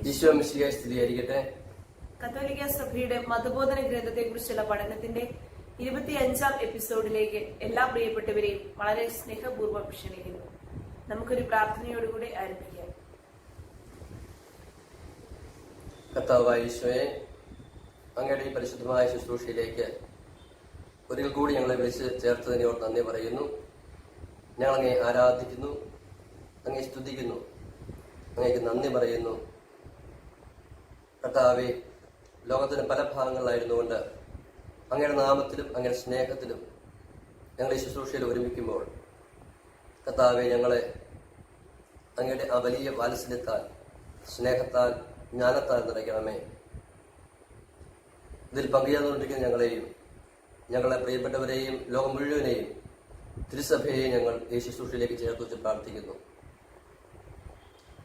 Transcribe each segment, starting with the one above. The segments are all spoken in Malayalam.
ഈശോ മിശിഹായെ സ്ഥിരീകരിക്കട്ടെ. കത്തോലിക്ക സഭയുടെ മതബോധന ഗ്രന്ഥത്തെ കുറിച്ചുള്ള പഠനത്തിന്റെ 25ാം എപ്പിസോഡിലേക്ക് എല്ലാ പ്രിയപ്പെട്ടവരെയും വളരെ സ്നേഹപൂർവ്വം ക്ഷണിക്കുന്നു. നമുക്കൊരു പ്രാർത്ഥനയോടുകൂടി ആരംഭിക്കാം. കർത്താവായ ഈശോയെ, അങ്ങയുടെ ഈ പരിശുദ്ധമായ ശുശ്രൂഷയിലേക്ക് ഒരിക്കൽ കൂടി ഞങ്ങളെ വിളിച്ച് ചേർത്തതിനോട് നന്ദി പറയുന്നു. ഞങ്ങളങ്ങയെ ആരാധിക്കുന്നു, അങ്ങയെ സ്തുതിക്കുന്നു, അങ്ങേക്ക് നന്ദി പറയുന്നു. കർത്താവെ, ലോകത്തിന് പല ഭാഗങ്ങളിലായിരുന്നുകൊണ്ട് അങ്ങയുടെ നാമത്തിലും അങ്ങയുടെ സ്നേഹത്തിലും ഞങ്ങൾ ഈ ശുശ്രൂഷയിൽ ഒരുമിക്കുമ്പോൾ കർത്താവെ, ഞങ്ങളെ അങ്ങയുടെ ആ വലിയ വാത്സല്യത്താൽ, സ്നേഹത്താൽ, ജ്ഞാനത്താൽ നിറയ്ക്കണമേ. ഇതിൽ പങ്കുചേർന്നുകൊണ്ടിരിക്കുന്ന ഞങ്ങളെയും ഞങ്ങളെ പ്രിയപ്പെട്ടവരെയും ലോകം മുഴുവനെയും തിരുസഭയെയും ഞങ്ങൾ ഈ ശുശ്രൂഷയിലേക്ക് ചേർത്ത് വെച്ച് പ്രാർത്ഥിക്കുന്നു.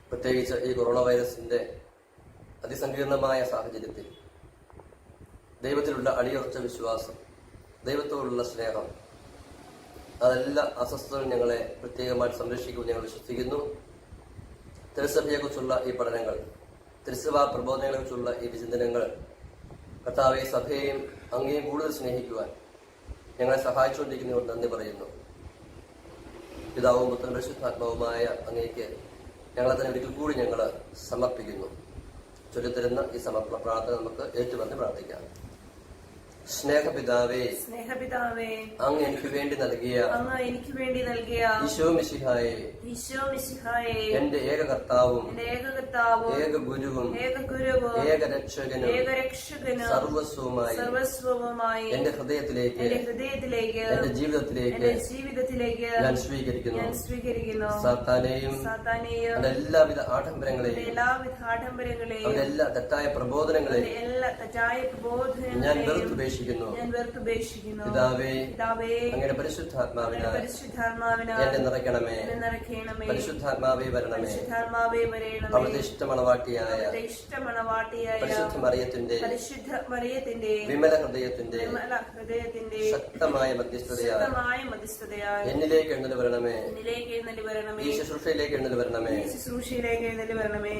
പ്രത്യേകിച്ച് ഈ കൊറോണ വൈറസിന്റെ അതിസങ്കീർണമായ സാഹചര്യത്തിൽ ദൈവത്തിലുള്ള അടിയുറച്ച വിശ്വാസം, ദൈവത്തോടുള്ള സ്നേഹം, അതെല്ലാം അസ്വസ്ഥതകൾ ഞങ്ങളെ പ്രത്യേകമായിട്ട് സംരക്ഷിക്കുമെന്ന് ഞങ്ങൾ വിശ്വസിക്കുന്നു. തിരുസഭയെക്കുറിച്ചുള്ള ഈ പഠനങ്ങൾ, തിരുസഭാ പ്രബോധനങ്ങളെക്കുറിച്ചുള്ള ഈ വിചിന്തനങ്ങൾ കർത്താവെ, സഭയെയും അങ്ങേയും കൂടുതൽ സ്നേഹിക്കുവാൻ ഞങ്ങളെ സഹായിച്ചുകൊണ്ടിരിക്കുന്നതിനോട് നന്ദി പറയുന്നു. പിതാവും പുത്രനും പരിശുദ്ധാത്മാവുമായ അങ്ങേക്ക് ഞങ്ങളെ തന്നെ ഒരിക്കൽ കൂടി ഞങ്ങൾ സമർപ്പിക്കുന്നു. ചൊല്ലിത്തരുന്ന ഈ സമർപ്പണ പ്രാർത്ഥന നമുക്ക് ഏറ്റുപറഞ്ഞ് പ്രാർത്ഥിക്കാം. സ്നേഹപിതാവേ, അങ്ങ് എനിക്ക് വേണ്ടി നൽകിയ ഈശോ മിശിഹായെ, എന്റെ ഏക കർത്താവും ഏക ഗുരുവും ഏക രക്ഷകനും സർവസ്വവുമായി എന്റെ ഹൃദയത്തിലേക്ക് എന്റെ ജീവിതത്തിലേക്ക് ഞാൻ സ്വീകരിക്കുന്നു. സാത്താനെയും എല്ലാവിധ ആഡംബരങ്ങളെയും എല്ലാ തെറ്റായ പ്രബോധനങ്ങളെയും ഞാൻ വെറുത്തുപേക്ഷിക്കുന്നു. പിതാവേ, അങ്ങയുടെ പരിശുദ്ധാത്മാവിനാൽ എന്നെ നിറയ്ക്കണമേ. പരിശുദ്ധാത്മാവേ വരണമേ. അവിടുത്തെ ഇഷ്ടമണവാട്ടിയായ പരിശുദ്ധ മറിയത്തിന്റെ വിമല ഹൃദയത്തിന്റെ ശക്തമായ മധ്യസ്ഥതയാൽ എന്നിലേക്ക് എഴുന്നള്ളി വരണമേ. ഈ ശുശ്രൂഷയിലേക്ക് എഴുന്നള്ളി വരണമേ.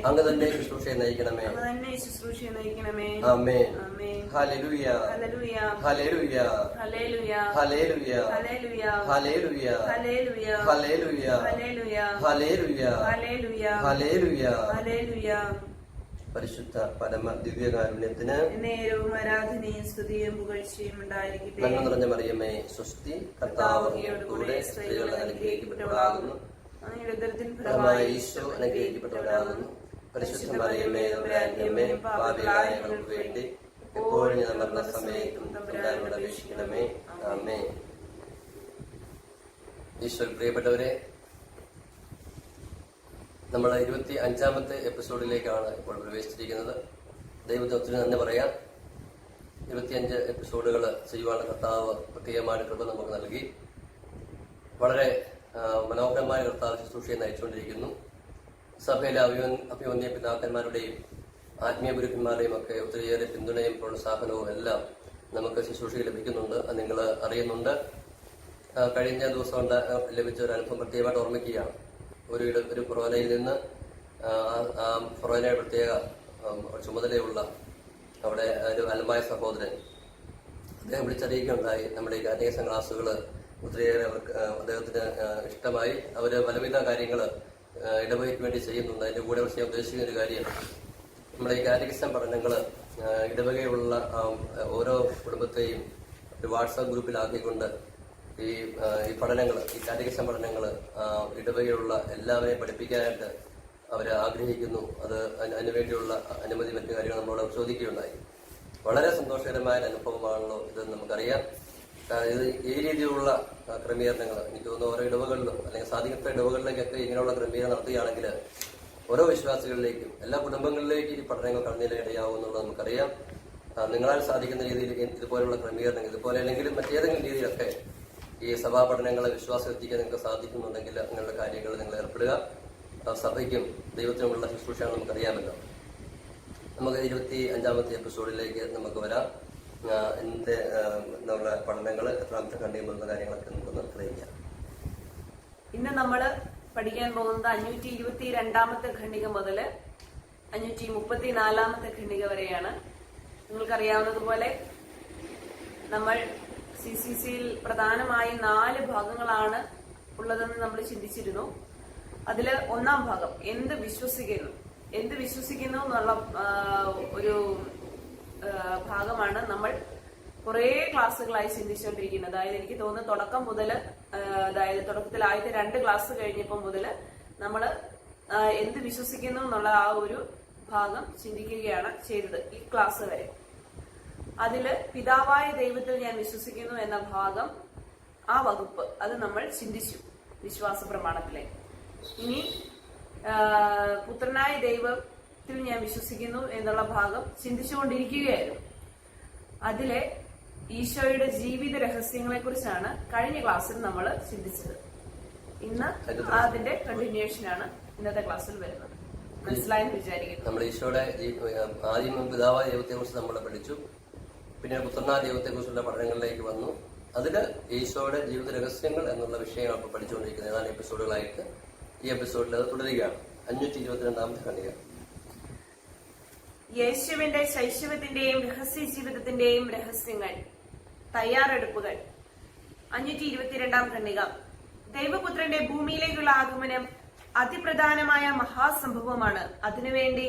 അങ്ങ് തന്നെ ശുശ്രൂഷയെ നയിക്കണമേ. ആമേൻ. ഹല്ലേലൂയ, ഹല്ലേലൂയ, ഹല്ലേലൂയ, ഹല്ലേലൂയ, ഹല്ലേലൂയ, ഹല്ലേലൂയ, ഹല്ലേലൂയ, ഹല്ലേലൂയ. പരിശുദ്ധ പരമ ദിവ്യകാരുണ്യത്തിന് നേരവും ആരാധനയും സ്തുതിയും പുകഴ്ചയും ഉണ്ടായിരിക്കട്ടെ. നന്മ നിറഞ്ഞ മറിയമേ, സ്വസ്തി, കർത്താവ് അങ്ങയോടുകൂടെ സ്ത്രീകൾ അനുഗ്രഹിക്കപ്പെട്ടവളാകുന്നു. ഈശോ അനുഗ്രഹിക്കപ്പെട്ടവരാകുന്നു. പരിശുദ്ധ മറിയമേ, അമ്മേ, പാപികളായ ഞങ്ങൾക്ക് വേണ്ടി എപ്പോഴും ഞാൻ മരണ സമയത്തും തമ്പുരാനോട് അപേക്ഷിക്കണമേ. ആമേൻ. ഈശ്വര പ്രിയപ്പെട്ടവരെ, നമ്മൾ 25ാമത്തെ എപ്പിസോഡിലേക്കാണ് ഇപ്പോൾ പ്രവേശിച്ചിരിക്കുന്നത്. ദൈവത്തിന് ഒത്തിരി നന്ദി പറയാം. 25 എപ്പിസോഡുകൾ ചെയ്യുവാനുള്ള കർത്താവ് പ്രത്യേകമായ കൃപ നമുക്ക് നൽകി. വളരെ മനോഹരമായ കർത്താവ് ശുശ്രൂഷയെ നയിച്ചുകൊണ്ടിരിക്കുന്നു. സഭയിലെ അഭിവന്യ പിതാക്കന്മാരുടെയും ആത്മീയ ഗുരുക്കന്മാരുടെയും ഒക്കെ ഒത്തിരിയേറെ പിന്തുണയും പ്രോത്സാഹനവും എല്ലാം നമുക്ക് ശുശ്രൂഷയിൽ ലഭിക്കുന്നുണ്ട്. അത് നിങ്ങൾ അറിയുന്നുണ്ട്. കഴിഞ്ഞ ദിവസം ലഭിച്ച ഒരു അനുഭവം പ്രത്യേകമായിട്ട് ഓർമ്മിക്കുകയാണ്. ഒരു ഫൊറോനയിൽ നിന്ന് ആ ഫൊറോനയുടെ പ്രത്യേക ചുമതലയുള്ള അവിടെ ഒരു അലമായ സഹോദരൻ അദ്ദേഹം വിളിച്ചറിയിക്കുകയുണ്ടായി. നമ്മുടെ ഈ കാറ്റഗിസം ക്ലാസ്സുകൾ ഒത്തിരിയേറെ അദ്ദേഹത്തിന് ഇഷ്ടമായി. അവർ പലവിധ കാര്യങ്ങൾ ഇടവകയ്ക്ക് വേണ്ടി ചെയ്യുന്നുണ്ട്. അതിന്റെ കൂടെ ചെയ്യാൻ ഉദ്ദേശിക്കുന്ന ഒരു കാര്യം, നമ്മുടെ ഈ കാറ്റഗിസം പഠനങ്ങൾ ഇടവകയുള്ള ഓരോ കുടുംബത്തെയും ഒരു വാട്സാപ്പ് ഗ്രൂപ്പിലാക്കിക്കൊണ്ട് ഈ പഠനങ്ങൾ, ഈ കാറ്റഗിസം പഠനങ്ങൾ ഇടവകയുള്ള എല്ലാവരെയും പഠിപ്പിക്കാനായിട്ട് അവർ ആഗ്രഹിക്കുന്നു. അത് അതിനുവേണ്ടിയുള്ള അനുമതി മറ്റു കാര്യങ്ങൾ നമ്മളോട് ചോദിക്കുകയുണ്ടായി. വളരെ സന്തോഷകരമായ അനുഭവമാണല്ലോ ഇതെന്ന് നമുക്കറിയാം. ഇത് ഈ രീതിയിലുള്ള ക്രമീകരണങ്ങൾ എനിക്ക് തോന്നുന്നു ഓരോ ഇടവകളിലും അല്ലെങ്കിൽ സാധിക്കപ്പെട്ട ഇടവകളിലേക്കൊക്കെ ഇങ്ങനെയുള്ള ക്രമീകരണം നടത്തുകയാണെങ്കിൽ ഓരോ വിശ്വാസികളിലേക്കും എല്ലാ കുടുംബങ്ങളിലേക്കും ഈ പഠനങ്ങൾ കടന്നില്ല ഇടയാവും എന്നുള്ളത് നമുക്കറിയാം. നിങ്ങളാൽ സാധിക്കുന്ന രീതിയിൽ ഇതുപോലുള്ള ക്രമീകരണങ്ങൾ, ഇതുപോലെ അല്ലെങ്കിലും മറ്റേതെങ്കിലും രീതിയിലൊക്കെ ഈ സഭാ പഠനങ്ങളെ വിശ്വാസം എത്തിക്കാൻ നിങ്ങൾക്ക് സാധിക്കുന്നുണ്ടെങ്കിൽ അങ്ങനെയുള്ള കാര്യങ്ങൾ നിങ്ങൾ ഏർപ്പെടുക. സഭയ്ക്കും ദൈവത്തിനുമുള്ള ശുശ്രൂഷയാണ് നമുക്കറിയാമല്ലോ. നമുക്ക് 25ാമത്തെ എപ്പിസോഡിലേക്ക് നമുക്ക് വരാം. നമ്മുടെ പഠനങ്ങൾ എത്രാമത്തെ കണ്ടിയുമ്പോഴുള്ള കാര്യങ്ങളൊക്കെ നമുക്കൊന്ന് അറിയിക്കാം. ഇന്ന് നമ്മൾ പഠിക്കാൻ പോകുന്നത് 522ാമത്തെ ഖണ്ഡിക മുതൽ 534 ഖണ്ഡിക വരെയാണ്. നിങ്ങൾക്കറിയാവുന്നതുപോലെ നമ്മൾ CCCയിൽ പ്രധാനമായും 4 ഭാഗങ്ങളാണ് ഉള്ളതെന്ന് നമ്മൾ ചിന്തിച്ചിരുന്നു. അതില് ഒന്നാം ഭാഗം എന്ത് വിശ്വസിക്കുന്നു എന്നുള്ള ഒരു ഭാഗമാണ് നമ്മൾ കുറെ ക്ലാസ്സുകളായി ചിന്തിച്ചുകൊണ്ടിരിക്കുന്നത്. അതായത് എനിക്ക് തോന്നുന്നു തുടക്കം മുതൽ, അതായത് തുടക്കത്തിൽ ആദ്യത്തെ 2 ക്ലാസ് കഴിഞ്ഞപ്പോൾ മുതൽ നമ്മൾ എന്ത് വിശ്വസിക്കുന്നു എന്നുള്ള ആ ഒരു ഭാഗം ചിന്തിക്കുകയാണ് ചെയ്തത് ഈ ക്ലാസ് വരെ. അതില് പിതാവായ ദൈവത്തിൽ ഞാൻ വിശ്വസിക്കുന്നു എന്ന ഭാഗം, ആ വകുപ്പ് അത് നമ്മൾ ചിന്തിച്ചു വിശ്വാസ പ്രമാണത്തിലെ. ഇനി പുത്രനായ ദൈവത്തിൽ ഞാൻ വിശ്വസിക്കുന്നു എന്നുള്ള ഭാഗം ചിന്തിച്ചുകൊണ്ടിരിക്കുകയായിരുന്നു. അതിലെ ഈശോയുടെ ജീവിത രഹസ്യങ്ങളെ കുറിച്ചാണ് കഴിഞ്ഞ ക്ലാസ്സിൽ നമ്മൾ ചിന്തിച്ചത്. ഇന്ന് അതിന്റെ കണ്ടിന്യൂഷനാണ് ഇന്നത്തെ ക്ലാസ്സിൽ വരുന്നത്. മനസ്സിലായെന്ന് വിചാരിക്കുന്നു. നമ്മൾ ഈശോയുടെ ആദ്യം പിതാവായ ദൈവത്തെ കുറിച്ച് നമ്മൾ പഠിച്ചു. പിന്നെ പുത്രനായ ദൈവത്തെ കുറിച്ചുള്ള പഠനങ്ങളിലേക്ക് വന്നു. അതില് ഈശോയുടെ ജീവിത രഹസ്യങ്ങൾ എന്നുള്ള വിഷയമാണ് ഇപ്പോൾ പഠിച്ചുകൊണ്ടിരിക്കുന്നത്. ഏതാനും എപ്പിസോഡുകളായിട്ട് ഈ എപ്പിസോഡിൽ അത് തുടരുകയാണ്. 522 ഖണ്ഡിക. യേശുവിന്റെ ശൈശവത്തിന്റെയും രഹസ്യ ജീവിതത്തിന്റെയും രഹസ്യങ്ങൾ, തയ്യാറെടുപ്പുകൾ. 522 ഖണ്ഡിക. ദൈവപുത്രന്റെ ഭൂമിയിലേക്കുള്ള ആഗമനം അതിപ്രധാനമായ മഹാസംഭവമാണ്. അതിനുവേണ്ടി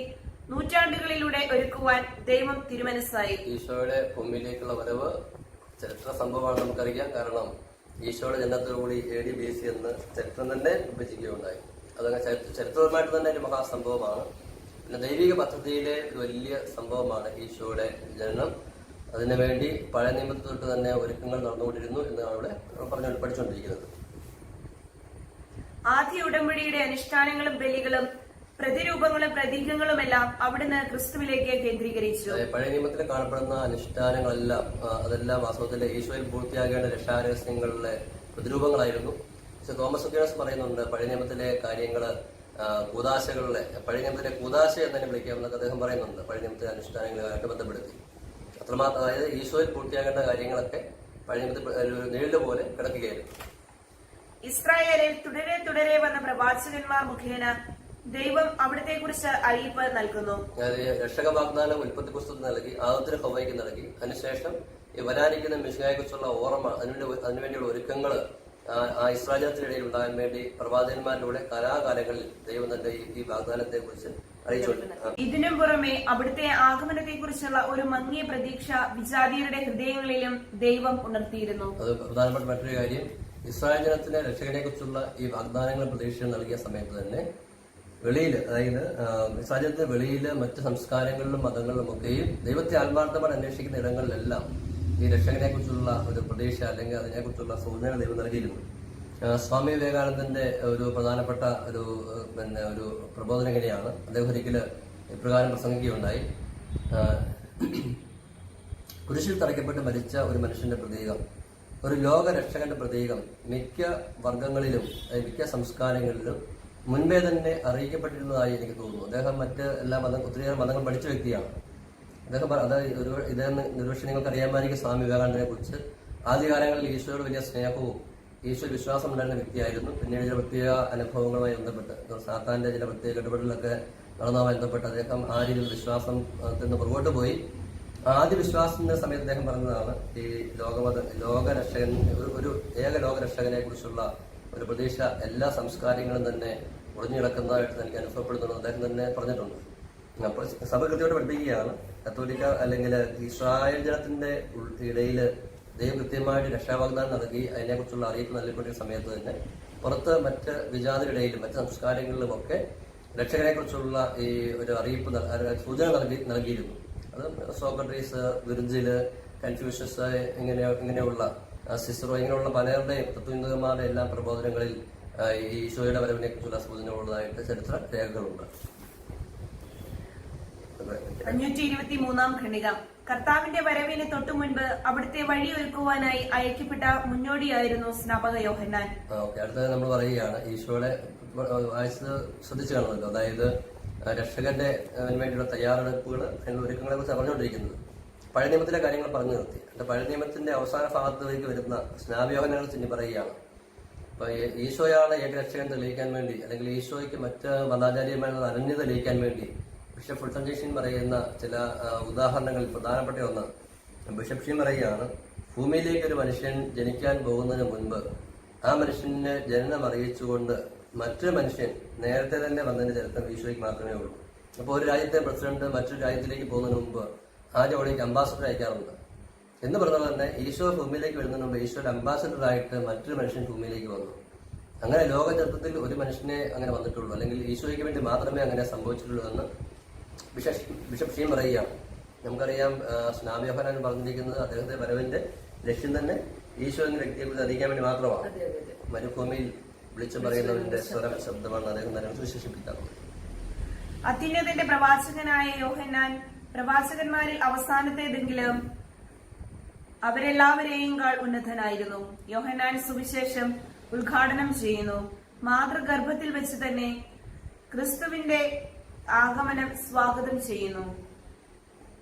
നൂറ്റാണ്ടുകളിലൂടെ ഒരുക്കുവാൻ ദൈവം തിരുമനസ്സായി. ഈശോയുടെ ഭൂമിയിലേക്കുള്ള വരവ് ചരിത്ര സംഭവമാണ് നമുക്കറിയാം. കാരണം ഈശോയുടെ ജനനത്തോടുകൂടി AD BC എന്ന് ചരിത്രം തന്നെ വിഭജിക്കുകയുണ്ടായി. അതങ്ങനെ ചരിത്രപരമായിട്ട് തന്നെ ഒരു മഹാസംഭവമാണ്. പിന്നെ ദൈവിക പദ്ധതിയിലെ ഒരു വലിയ സംഭവമാണ് ഈശോയുടെ ജനനം. അതിനുവേണ്ടി പഴയ നിയമത്തിൽ തൊട്ട് തന്നെ ഒരുക്കങ്ങൾ നടന്നുകൊണ്ടിരുന്നു എന്നാണ് അവിടെ പഠിച്ചുകൊണ്ടിരിക്കുന്നത്. ആദ്യ ഉടമ്പടിയുടെ അനുഷ്ഠാനങ്ങളും ബലികളും പ്രതിരൂപങ്ങളും പ്രതീകങ്ങളുമെല്ലാം അവിടുന്ന് ക്രിസ്തുവിലേക്ക് കേന്ദ്രീകരിച്ചു. പഴയ നിയമത്തിൽ കാണപ്പെടുന്ന അനുഷ്ഠാനങ്ങളെല്ലാം അതെല്ലാം വാസ്തവത്തിൽ ഈശോയിൽ പൂർത്തിയാകേണ്ട രക്ഷാരഹസ്യങ്ങളിലെ പ്രതിരൂപങ്ങളായിരുന്നു. പക്ഷെ തോമസ് അക്വീനാസ് പറയുന്നുണ്ട് പഴയ നിയമത്തിലെ കാര്യങ്ങള് കൂദാശകളിലെ, പഴയ നിയമത്തിലെ കൂദാശ എന്നതിനെ വിളിക്കാമെന്നൊക്കെ അദ്ദേഹം പറയുന്നുണ്ട്. പഴയ നിയമത്തിലെ അനുഷ്ഠാനങ്ങളുമായിട്ട് ബന്ധപ്പെടുത്തി അത്രമാത്രം, അതായത് ഈശോയിൽ പൂർത്തിയാകേണ്ട കാര്യങ്ങളൊക്കെ പഴയ നിയമത്തിൽ ഒരു നിഴല് പോലെ കിടക്കുകയായിരുന്നു. ഇസ്രായേലിൽ തുടരെ തുടരെ വന്ന പ്രവാചകന്മാർ മുഖേന ദൈവം അവിടത്തെ കുറിച്ച് അറിയിപ്പ് നൽകുന്നു. രക്ഷക വാഗ്ദാനം ഉൽപ്പത്തി പുസ്തകത്തിൽ നൽകി, ആദത്തിന് ഹവ്വയ്ക്ക് നൽകി. അതിനുശേഷം ഈ വരാനിരിക്കുന്ന മിശിഹായെ കുറിച്ചുള്ള ഓർമ്മ, അതിനുവേണ്ടിയുള്ള ഒരുക്കങ്ങള് ആ ഇസ്രായേലിനിടയിൽ ഉണ്ടാകാൻ വേണ്ടി പ്രവാചകന്മാരിലൂടെ കാലാകാലങ്ങളിൽ ദൈവം തന്റെ ഈ വാഗ്ദാനത്തെ കുറിച്ച് അറിയിച്ചു. ഇതിനും പുറമെ അവിടുത്തെ ആഗമനത്തെ കുറിച്ചുള്ള ഒരു മങ്ങിയ പ്രതീക്ഷ വിജാതിയരുടെ ഹൃദയങ്ങളിലും ദൈവം ഉണർത്തിയിരുന്നു. അത് പ്രധാനപ്പെട്ട മറ്റൊരു കാര്യം, ഇസ്രായേൽ ജനത്തിന്റെ രക്ഷകനെ കുറിച്ചുള്ള ഈ വാഗ്ദാനങ്ങളും പ്രതീക്ഷയും നൽകിയ സമയത്ത് തന്നെ വെളിയില്, അതായത് ഇസ്രായേലിന്റെ വെളിയില് മറ്റ് സംസ്കാരങ്ങളിലും മതങ്ങളിലും ഒക്കെയും ദൈവത്തെ ആത്മാർത്ഥമായി അന്വേഷിക്കുന്ന ഇടങ്ങളിലെല്ലാം ഈ രക്ഷകനെ കുറിച്ചുള്ള ഒരു പ്രതീക്ഷ അല്ലെങ്കിൽ അതിനെക്കുറിച്ചുള്ള സൂചന ദൈവം നൽകിയിരുന്നു. സ്വാമി വിവേകാനന്ദന്റെ ഒരു പ്രധാനപ്പെട്ട ഒരു പ്രബോധനം എങ്ങനെയാണ്, അദ്ദേഹം ഒരിക്കല് ഇപ്രകാരം പ്രസംഗിക്കുകയുണ്ടായി. കുരിശിൽ തറയ്ക്കപ്പെട്ട് മരിച്ച ഒരു മനുഷ്യന്റെ പ്രതീകം, ഒരു ലോക രക്ഷകന്റെ പ്രതീകം മിക്ക വർഗങ്ങളിലും മിക്ക സംസ്കാരങ്ങളിലും മുൻപേ തന്നെ അറിയിക്കപ്പെട്ടിരുന്നതായി എനിക്ക് തോന്നുന്നു. അദ്ദേഹം മറ്റ് എല്ലാ ഒത്തിരിയേറെ മതങ്ങൾ പഠിച്ച വ്യക്തിയാണ്. അദ്ദേഹം ഇദ്ദേഹം ഒരുപക്ഷെ നിങ്ങൾക്ക് അറിയാമായിരിക്കും സ്വാമി വിവേകാനന്ദനെ കുറിച്ച്. ആദ്യകാലങ്ങളിൽ ഈശോയോട് വലിയ സ്നേഹവും ഈശോ വിശ്വാസം ഉണ്ടായിരുന്ന വ്യക്തിയായിരുന്നു. പിന്നീട് ചില പ്രത്യേക അനുഭവങ്ങളുമായി ബന്ധപ്പെട്ട് സാത്താന്റെ ചില പ്രത്യേക ഇടപെടലൊക്കെ നടന്നതുമായി ബന്ധപ്പെട്ട് അദ്ദേഹം ആ രീതിയിൽ വിശ്വാസത്തിൽ നിന്ന് പുറകോട്ട് പോയി. ആദ്യ വിശ്വാസത്തിന്റെ സമയത്ത് അദ്ദേഹം പറഞ്ഞതാണ് ഈ ലോകരക്ഷകൻ, ഒരു ഏക ലോകരക്ഷകനെ കുറിച്ചുള്ള ഒരു പ്രതീക്ഷ എല്ലാ സംസ്കാരങ്ങളും തന്നെ ഒളിഞ്ഞു കിടക്കുന്നതായിട്ട് എനിക്ക് അനുഭവപ്പെടുന്നുണ്ടെന്ന് അദ്ദേഹം തന്നെ പറഞ്ഞിട്ടുണ്ട്. അപ്പോൾ സഭ കൃത്യമായിട്ട് പഠിപ്പിക്കുകയാണ്, കത്തോലിക്ക അല്ലെങ്കിൽ ഇസ്രായേൽ ജനത്തിന്റെ ഇടയിൽ ദൈവം കൃത്യമായിട്ട് രക്ഷാവാഗ്ദാനം നൽകി അതിനെക്കുറിച്ചുള്ള അറിയിപ്പ് നൽകിക്കൊണ്ടിരുന്ന സമയത്ത് തന്നെ പുറത്ത് മറ്റ് വിജാതിയിടയിലും മറ്റ് സംസ്കാരങ്ങളിലുമൊക്കെ രക്ഷകനെ കുറിച്ചുള്ള ഈ ഒരു അറിയിപ്പ് സൂചന നൽകിയിരുന്നു. അത് സോക്രട്ടീസ്, വിർജില്, കൺഫ്യൂഷ്യസ്, ഇങ്ങനെയുള്ള സിസറോ, ഇങ്ങനെയുള്ള പലരുടെയും തത്വചിന്തകന്മാരുടെ എല്ലാ പ്രബോധനങ്ങളിൽ ഈ ഈശോയുടെ വരവിനെ കുറിച്ചുള്ള സൂചനകളുള്ളതായിട്ട് ചരിത്ര രേഖകളുണ്ട്. 523 ഖണ്ഡിക. കർത്താവിന്റെ വരവിന് തൊട്ടു മുൻപ് അവിടുത്തെ വഴിയൊരുക്കുവാനായി അയക്കപ്പെട്ട മുന്നോടിയായിരുന്നു സ്നാപക യോഹന്നാൻ. അടുത്തത് നമ്മൾ പറയുകയാണ് ഈശോയുടെ വായിച്ചത് ശ്രദ്ധിച്ചു കാണുമല്ലോ. അതായത് രക്ഷകന്റെ വേണ്ടിയുള്ള തയ്യാറെടുപ്പുകൾ, അതിനുള്ള ഒരുക്കങ്ങളെ കുറിച്ച് പറഞ്ഞുകൊണ്ടിരിക്കുന്നത്. പഴയ നിയമത്തിലെ കാര്യങ്ങൾ പറഞ്ഞു നിർത്തി. പഴയ നിയമത്തിന്റെ അവസാന ഭാഗത്തേക്ക് വരുന്ന സ്നാപയോഹന്നാനെ കുറിച്ച് ഇനി പറയുകയാണ്. അപ്പൊ ഈശോയാണ് ഏകരക്ഷകൻ തെളിയിക്കാൻ വേണ്ടി, അല്ലെങ്കിൽ ഈശോയ്ക്ക് മറ്റ് മതാചാര്യന്മാരുടെ അനന്യത തെളിയിക്കാൻ വേണ്ടി ബിഷപ്പ് ഫുൾട്ടൻ ജേഷൻ പറയുന്ന ചില ഉദാഹരണങ്ങളിൽ പ്രധാനപ്പെട്ട ഒന്ന് ബിഷപ്പ് ഷീൻ പറയുകയാണ്, ഭൂമിയിലേക്ക് ഒരു മനുഷ്യൻ ജനിക്കാൻ പോകുന്നതിന് മുൻപ് ആ മനുഷ്യനെ ജനനം അറിയിച്ചുകൊണ്ട് മറ്റൊരു മനുഷ്യൻ നേരത്തെ തന്നെ വന്നതിന്റെ ചരിത്രം ഈശോയ്ക്ക് മാത്രമേ ഉള്ളൂ. അപ്പോൾ ഒരു രാജ്യത്തെ പ്രസിഡന്റ് മറ്റൊരു രാജ്യത്തിലേക്ക് പോകുന്നതിന് മുമ്പ് ആദ്യം അവിടേക്ക് അംബാസഡർ അയക്കാറുണ്ട്. എന്ന് പറഞ്ഞാൽ തന്നെ ഈശോ ഭൂമിയിലേക്ക് വരുന്നതിന് മുമ്പ് ഈശോയുടെ അംബാസഡറായിട്ട് മറ്റൊരു മനുഷ്യൻ ഭൂമിയിലേക്ക് വന്നു. അങ്ങനെ ലോക ചരിത്രത്തിൽ ഒരു മനുഷ്യനെ അങ്ങനെ വന്നിട്ടുള്ളൂ, അല്ലെങ്കിൽ ഈശോയ്ക്ക് വേണ്ടി മാത്രമേ അങ്ങനെ സംഭവിച്ചിട്ടുള്ളൂ എന്ന് ബിഷപ്പ് ഷീൻ പറയുകയാണ്. നമുക്കറിയാം, സ്നാപക യോഹന്നാൻ പറഞ്ഞിരിക്കുന്നത് അദ്ദേഹത്തെ വരവിന്റെ ലക്ഷ്യം തന്നെ ഈശോ എന്ന വ്യക്തിയെക്കുറിച്ച് അറിയിക്കാൻ വേണ്ടി മാത്രമാണ്. മരുഭൂമിയിൽ വിളിച്ചു പറയുന്നതിന്റെ സ്വരം ശബ്ദമാണ് അദ്ദേഹം തന്നെ വിശേഷിപ്പിക്കാറുള്ളത്. അത്യുന്നതന്റെ പ്രവാചകനായ യോഹന്നാൻ പ്രവാചകന്മാരിൽ അവസാനത്തേതെങ്കിലും അവരെല്ലാവരെയും ഉന്നതനായിരുന്നു. യോഹന്നാൻ സുവിശേഷം ഉദ്ഘാടനം ചെയ്യുന്നു. മാതൃഗർഭത്തിൽ വെച്ച് തന്നെ ക്രിസ്തുവിന്റെ ആഗമനം സ്വാഗതം ചെയ്യുന്നു.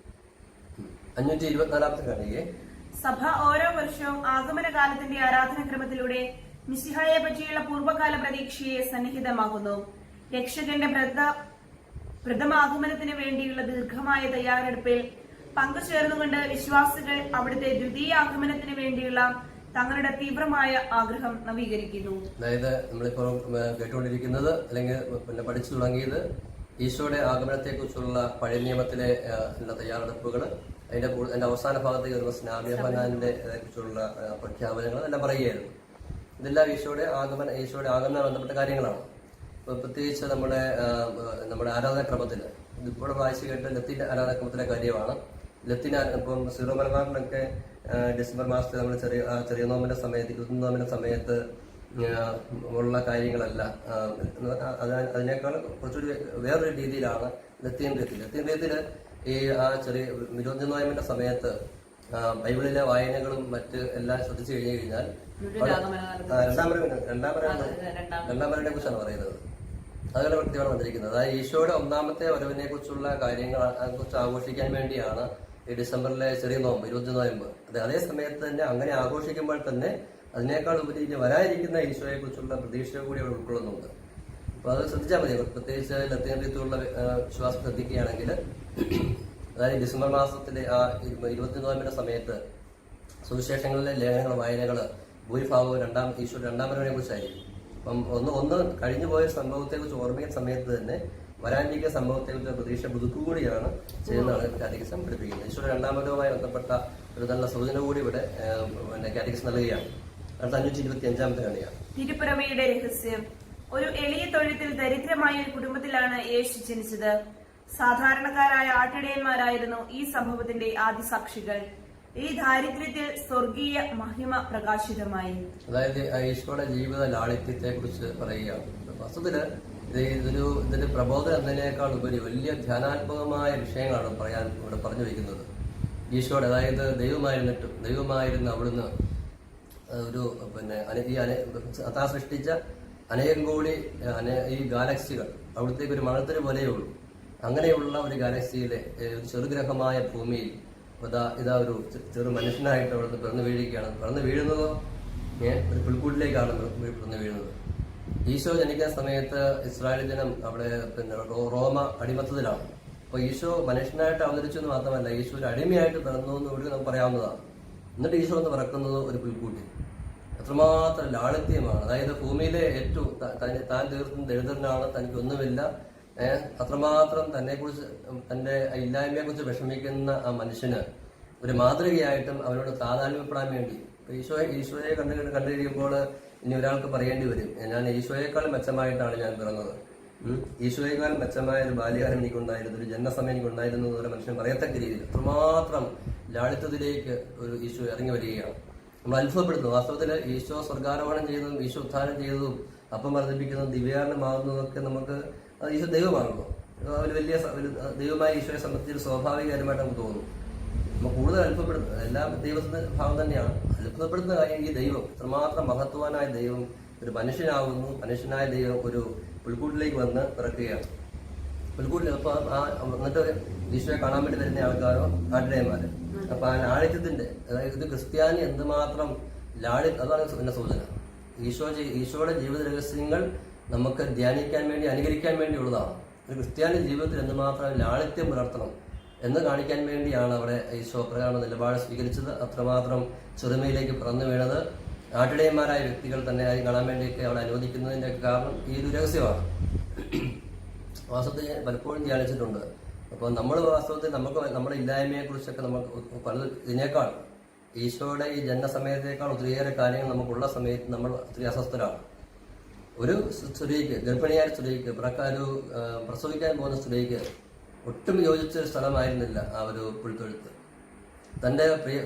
524 സഭ ഓരോ വർഷവും ആഗമന കാലത്തിന്റെ ആരാധനാക്രമത്തിലൂടെ മിശിഹായെ പറ്റിയുള്ള പൂർവ്വകാല പ്രതീക്ഷയെ സന്നിഹിതമാകുന്നു. രക്ഷകന്റെ പ്രഥമാഗമനത്തിന് വേണ്ടിയുള്ള ദീർഘമായ തയ്യാറെടുപ്പിൽ പങ്കുചേർന്നുകൊണ്ട് വിശ്വാസികൾ അവിടുത്തെ ദ്വിതീയ ആഗമനത്തിന് വേണ്ടിയുള്ള തങ്ങളുടെ തീവ്രമായ ആഗ്രഹം നവീകരിക്കുന്നു. അതായത് നമ്മളിപ്പോൾ കേട്ടുകൊണ്ടിരിക്കുന്നത് അല്ലെങ്കിൽ പഠിച്ചു തുടങ്ങിയത് ഈശോയുടെ ആഗമനത്തെ കുറിച്ചുള്ള പഴയ നിയമത്തിലെ തയ്യാറെടുപ്പുകൾ, അതിന്റെ അവസാന ഭാഗത്തേക്ക് വരുന്ന സ്നാപക യോഹന്നാന്റെ കുറിച്ചുള്ള പ്രഖ്യാപനങ്ങൾ എല്ലാം പറയുകയായിരുന്നു. ഇതെല്ലാം ഈശോയുടെ ആഗമന ബന്ധപ്പെട്ട കാര്യങ്ങളാണ്. പ്രത്യേകിച്ച് നമ്മുടെ ആരാധനാക്രമത്തിൽ ഇപ്പോൾ വായിച്ചു കേട്ട ലത്തീൻ ആരാധനാക്രമത്തിലെ കാര്യമാണ്. ലത്തീൻ ഇപ്പം സീറോ മലബാറിലൊക്കെ ഡിസംബർ മാസത്തിൽ നമ്മൾ ചെറിയ നോമ്പിന്റെ സമയത്ത് 21 നോമ്പിന്റെ സമയത്ത് ഉള്ള കാര്യങ്ങളല്ല. അതിനേക്കാൾ കുറച്ചുകൂടി വേറൊരു രീതിയിലാണ് ലത്തീൻ രീതിയിൽ ഈ ചെറിയ 21 നോയമ്പിന്റെ സമയത്ത് ബൈബിളിലെ വായനകളും മറ്റ് എല്ലാം ശ്രദ്ധിച്ചു കഴിഞ്ഞാൽ രണ്ടാം വരവിനെ കുറിച്ചാണ് പറയുന്നത്. അതുപോലെ വ്യക്തിയാണ് വന്നിരിക്കുന്നത്. അതായത് ഈശോയുടെ ഒന്നാമത്തെ വരവിനെ കുറിച്ചുള്ള കാര്യങ്ങളെ കുറിച്ച് ആഘോഷിക്കാൻ വേണ്ടിയാണ് ഈ ഡിസംബറിലെ ചെറിയ നോമ്പ് 21 നോയമ്പ്. അതേ സമയത്ത് തന്നെ അങ്ങനെ ആഘോഷിക്കുമ്പോൾ തന്നെ അതിനേക്കാൾ ഉപരി വരാതിരിക്കുന്ന ഈശോയെ കുറിച്ചുള്ള പ്രതീക്ഷ കൂടി അവിടെ ഉൾക്കൊള്ളുന്നുണ്ട്. അപ്പൊ അത് ശ്രദ്ധിച്ചാൽ മതി. പ്രത്യേകിച്ച് ലത്തീൻ രീതിയിലുള്ള വിശ്വാസം ശ്രദ്ധിക്കുകയാണെങ്കിൽ, അതായത് ഡിസംബർ മാസത്തിലെ ആ 21 നോയമ്പിന്റെ സമയത്ത് സുവിശേഷങ്ങളിലെ ലേഖനങ്ങൾ വായനകൾ ഭൂരിഭാഗവും ഈശോയുടെ രണ്ടാം വരവിനെ കുറിച്ചായിരിക്കും. അപ്പം ഒന്ന് കഴിഞ്ഞു പോയ സംഭവത്തെ കുറിച്ച് ഓർമ്മിക്കുന്ന സമയത്ത് തന്നെ വരാനിരിക്കുന്ന സംഭവത്തെ കുറിച്ച് പ്രതീക്ഷ പുതുക്കുകൂടിയാണ് ചെയ്യുന്നതാണ് കാറ്റഗിസം പഠിപ്പിക്കുന്നത്. ഈശോയുടെ രണ്ടാം വരവുമായി ബന്ധപ്പെട്ട ഒരു നല്ല സൂചന കൂടി ഇവിടെ കാറ്റഗിസം നൽകുകയാണ്. അടുത്ത 525 കണിയാണ് തിരുപ്പിറവിയുടെ രഹസ്യം. ഒരു എളിയ തൊഴുത്തിൽ ദരിദ്രമായ ഒരു കുടുംബത്തിലാണ് യേശു ജനിച്ചത്. സാധാരണക്കാരായ ആട്ടിടയന്മാരായിരുന്നു ഈ സംഭവത്തിന്റെ ആദ്യ സാക്ഷികൾ. ഈ ദാരിദ്ര്യത്തിൽ സ്വർഗീയ മഹിമ പ്രകാശിതമായി. അതായത് ഈശോയുടെ ജീവിത ലാളിത്യത്തെ കുറിച്ച് പറയുകയാണ്. വസ്തുതയില് ഇതിന്റെ പ്രബോധനം എന്നതിനേക്കാൾ ഉപരി വലിയ ധ്യാനാത്മകമായ വിഷയങ്ങളാണ് ഇവിടെ പറഞ്ഞു വയ്ക്കുന്നത്. ഈശോയുടെ, അതായത് ദൈവമായിരുന്ന അവിടുന്ന് ഒരു താൻ സൃഷ്ടിച്ച അനേകം കോടി ഈ ഗാലക്സികൾ അവിടത്തേക്ക് ഒരു മണത്തിന് പോലെയേ ഉള്ളൂ. അങ്ങനെയുള്ള ഒരു ഗാലക്സിയിലെ ഒരു ചെറുഗ്രഹമായ ഭൂമിയിൽ ഇതാ ഒരു ചെറു മനുഷ്യനായിട്ട് അവിടുന്ന് പിറന്നു വീഴുകയാണ്. പിറന്നു വീഴുന്നതോ ഒരു പുൽക്കൂട്ടിലേക്കാണ് പിറന്നു വീഴുന്നത്. ഈശോ ജനിക്കുന്ന സമയത്ത് ഇസ്രായേൽ ജനം അവിടെ റോമ അടിമത്തത്തിലാണ്. അപ്പൊ ഈശോ മനുഷ്യനായിട്ട് അവതരിച്ചു എന്ന് മാത്രമല്ല, ഈശോ ഒരു അടിമയായിട്ട് പിറന്നു എന്ന് കൂടി നമുക്ക് പറയാവുന്നതാണ്. എന്നിട്ട് ഈശോ എന്ന് പിറക്കുന്നത് ഒരു പുൽക്കൂട്ടി. അത്രമാത്രം ലാളിത്യമാണ്. അതായത് ഭൂമിയിലെ ഏറ്റവും താൻ തീർത്തും ദരിദ്രനാണ്, തനിക്കൊന്നുമില്ല, അത്രമാത്രം തന്റെ ഇല്ലായ്മയെ കുറിച്ച് വിഷമിക്കുന്ന ആ മനുഷ്യന് ഒരു മാതൃകയായിട്ടും അവരോട് താതാത്മ്യപ്പെടാൻ വേണ്ടി ഈശോയെ കണ്ടുകഴിയുമ്പോൾ ഇനി ഒരാൾക്ക് പറയേണ്ടി വരും, ഞാൻ ഈശോയേക്കാൾ മെച്ചമായിട്ടാണ് ഞാൻ പിറന്നത്, ഈശോയേക്കാൾ മെച്ചമായ ഒരു ബാല്യകാലം എനിക്കുണ്ടായിരുന്നു, ഒരു ജന്മസമയം എനിക്കുണ്ടായിരുന്നു എന്ന് മനുഷ്യൻ പറയത്തക്ക രീതിയിൽ അത്രമാത്രം ലാളിത്യത്തിലേക്ക് ഒരു ഈശോ ഇറങ്ങി വരികയാണ്. നമ്മൾ അത്ഭുതപ്പെടുന്നു. വാസ്തവത്തിൽ ഈശോ സ്വർഗാരോഹണം ചെയ്തതും ഈശോ ഉത്ഥാനം ചെയ്തതും അപ്പം വർദ്ധിപ്പിക്കുന്നതും ദിവ്യാരണമാകുന്നതൊക്കെ നമുക്ക് ഈശോ ദൈവമാണല്ലോ. ഒരു വലിയ ദൈവമായ ഈശോയെ സംബന്ധിച്ച് സ്വാഭാവിക കാര്യമായിട്ട് നമുക്ക് തോന്നുന്നു. നമുക്ക് കൂടുതൽ അത്ഭുതപ്പെടുത്തുന്നത് എല്ലാം ദൈവത്തിന്റെ ഭാവം തന്നെയാണ്. അത്ഭുതപ്പെടുത്തുന്ന കാര്യം ഈ ദൈവം ഇത്രമാത്രം മഹത്വവാനായ ദൈവം ഒരു മനുഷ്യനാകുന്നു. മനുഷ്യനായ ദൈവം ഒരു പുൽക്കൂട്ടിലേക്ക് വന്ന് പിറക്കുകയാണ്. പുൽക്കൂട്ടിൽ അപ്പൊ എന്നിട്ട് ഈശോയെ കാണാൻ വേണ്ടി വരുന്ന ആൾക്കാരോ ആട്ടിടയന്മാര്. അപ്പൊ ആ ലാളിത്യത്തിന്റെ, അതായത് ഇത് ക്രിസ്ത്യാനി എന്തുമാത്രം അതാണ് എന്റെ സൂചന. ഈശോയുടെ ജീവിത രഹസ്യങ്ങൾ നമുക്ക് ധ്യാനിക്കാൻ വേണ്ടി അനുകരിക്കാൻ വേണ്ടിയുള്ളതാണ്. ഒരു ക്രിസ്ത്യാനി ജീവിതത്തിൽ എന്തുമാത്രം ലാളിത്യം പുലർത്തണം എന്ന് കാണിക്കാൻ വേണ്ടിയാണ് അവിടെ ഈശോ പ്രകാരം നിലപാട് സ്വീകരിച്ചത്. അത്രമാത്രം ചെറുമയിലേക്ക് പിറന്നു വീണത് ആട്ടിടയന്മാരായ വ്യക്തികൾ തന്നെ ആയി കാണാൻ വേണ്ടിയൊക്കെ അവിടെ അനുവദിക്കുന്നതിൻ്റെ കാരണം ഈ ഒരു രഹസ്യമാണ്. വാസ്തവത്തിൽ പലപ്പോഴും ധ്യാനിച്ചിട്ടുണ്ട്. അപ്പോൾ നമ്മൾ വാസ്തവത്തിൽ നമ്മുടെ ഇല്ലായ്മയെക്കുറിച്ചൊക്കെ നമുക്ക് ഇതിനേക്കാൾ ഈശോയുടെ ഈ ജനനസമയത്തേക്കാൾ ഒത്തിരിയേറെ കാര്യങ്ങൾ നമുക്കുള്ള സമയത്ത് നമ്മൾ ഒത്തിരി അസ്വസ്ഥരാണ്. ഒരു സ്ത്രീക്ക്, ഗർഭിണിയായ സ്ത്രീക്ക്, പ്രസവിക്കാൻ പോകുന്ന സ്ത്രീക്ക് ഒട്ടും യോജിച്ചൊരു സ്ഥലമായിരുന്നില്ല ആ ഒരു പുൽത്തൊഴുത്ത്.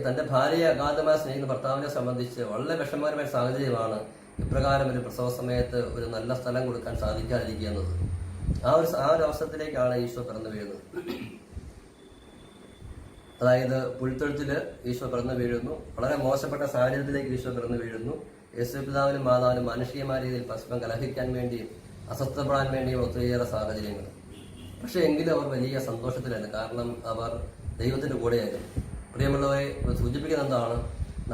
തന്റെ ഭാര്യയെ അഗാധമായി സ്നേഹിക്കുന്ന ഭർത്താവിനെ സംബന്ധിച്ച് വളരെ വിഷമകരമായ സാഹചര്യമാണ് ഇപ്രകാരം ഒരു പ്രസവ സമയത്ത് ഒരു നല്ല സ്ഥലം കൊടുക്കാൻ സാധിക്കാതിരിക്കുക എന്നത്. ആ ഒരു അവസരത്തിലേക്കാണ് ഈശോ പിറന്നു വീഴുന്നത്. അതായത് പുൽത്തൊഴുത്തില് ഈശോ പിറന്നു വീഴുന്നു. വളരെ മോശപ്പെട്ട സാഹചര്യത്തിലേക്ക് ഈശോ പിറന്നു വീഴുന്നു. യേശുപിതാവിനും മാതാവിനും മാനുഷികമായ രീതിയിൽ പരസ്പരം കലഹിക്കാൻ വേണ്ടിയും അസ്വസ്ഥപ്പെടാൻ വേണ്ടിയും ഒത്തിരിയേറെ സാഹചര്യങ്ങൾ. പക്ഷെ എങ്കിലും അവർ വലിയ സന്തോഷത്തിലായിരുന്നു. കാരണം അവർ ദൈവത്തിന്റെ കൂടെയായിരുന്നു. പ്രിയമുള്ളവരെ, സൂചിപ്പിക്കുന്ന എന്താണ്?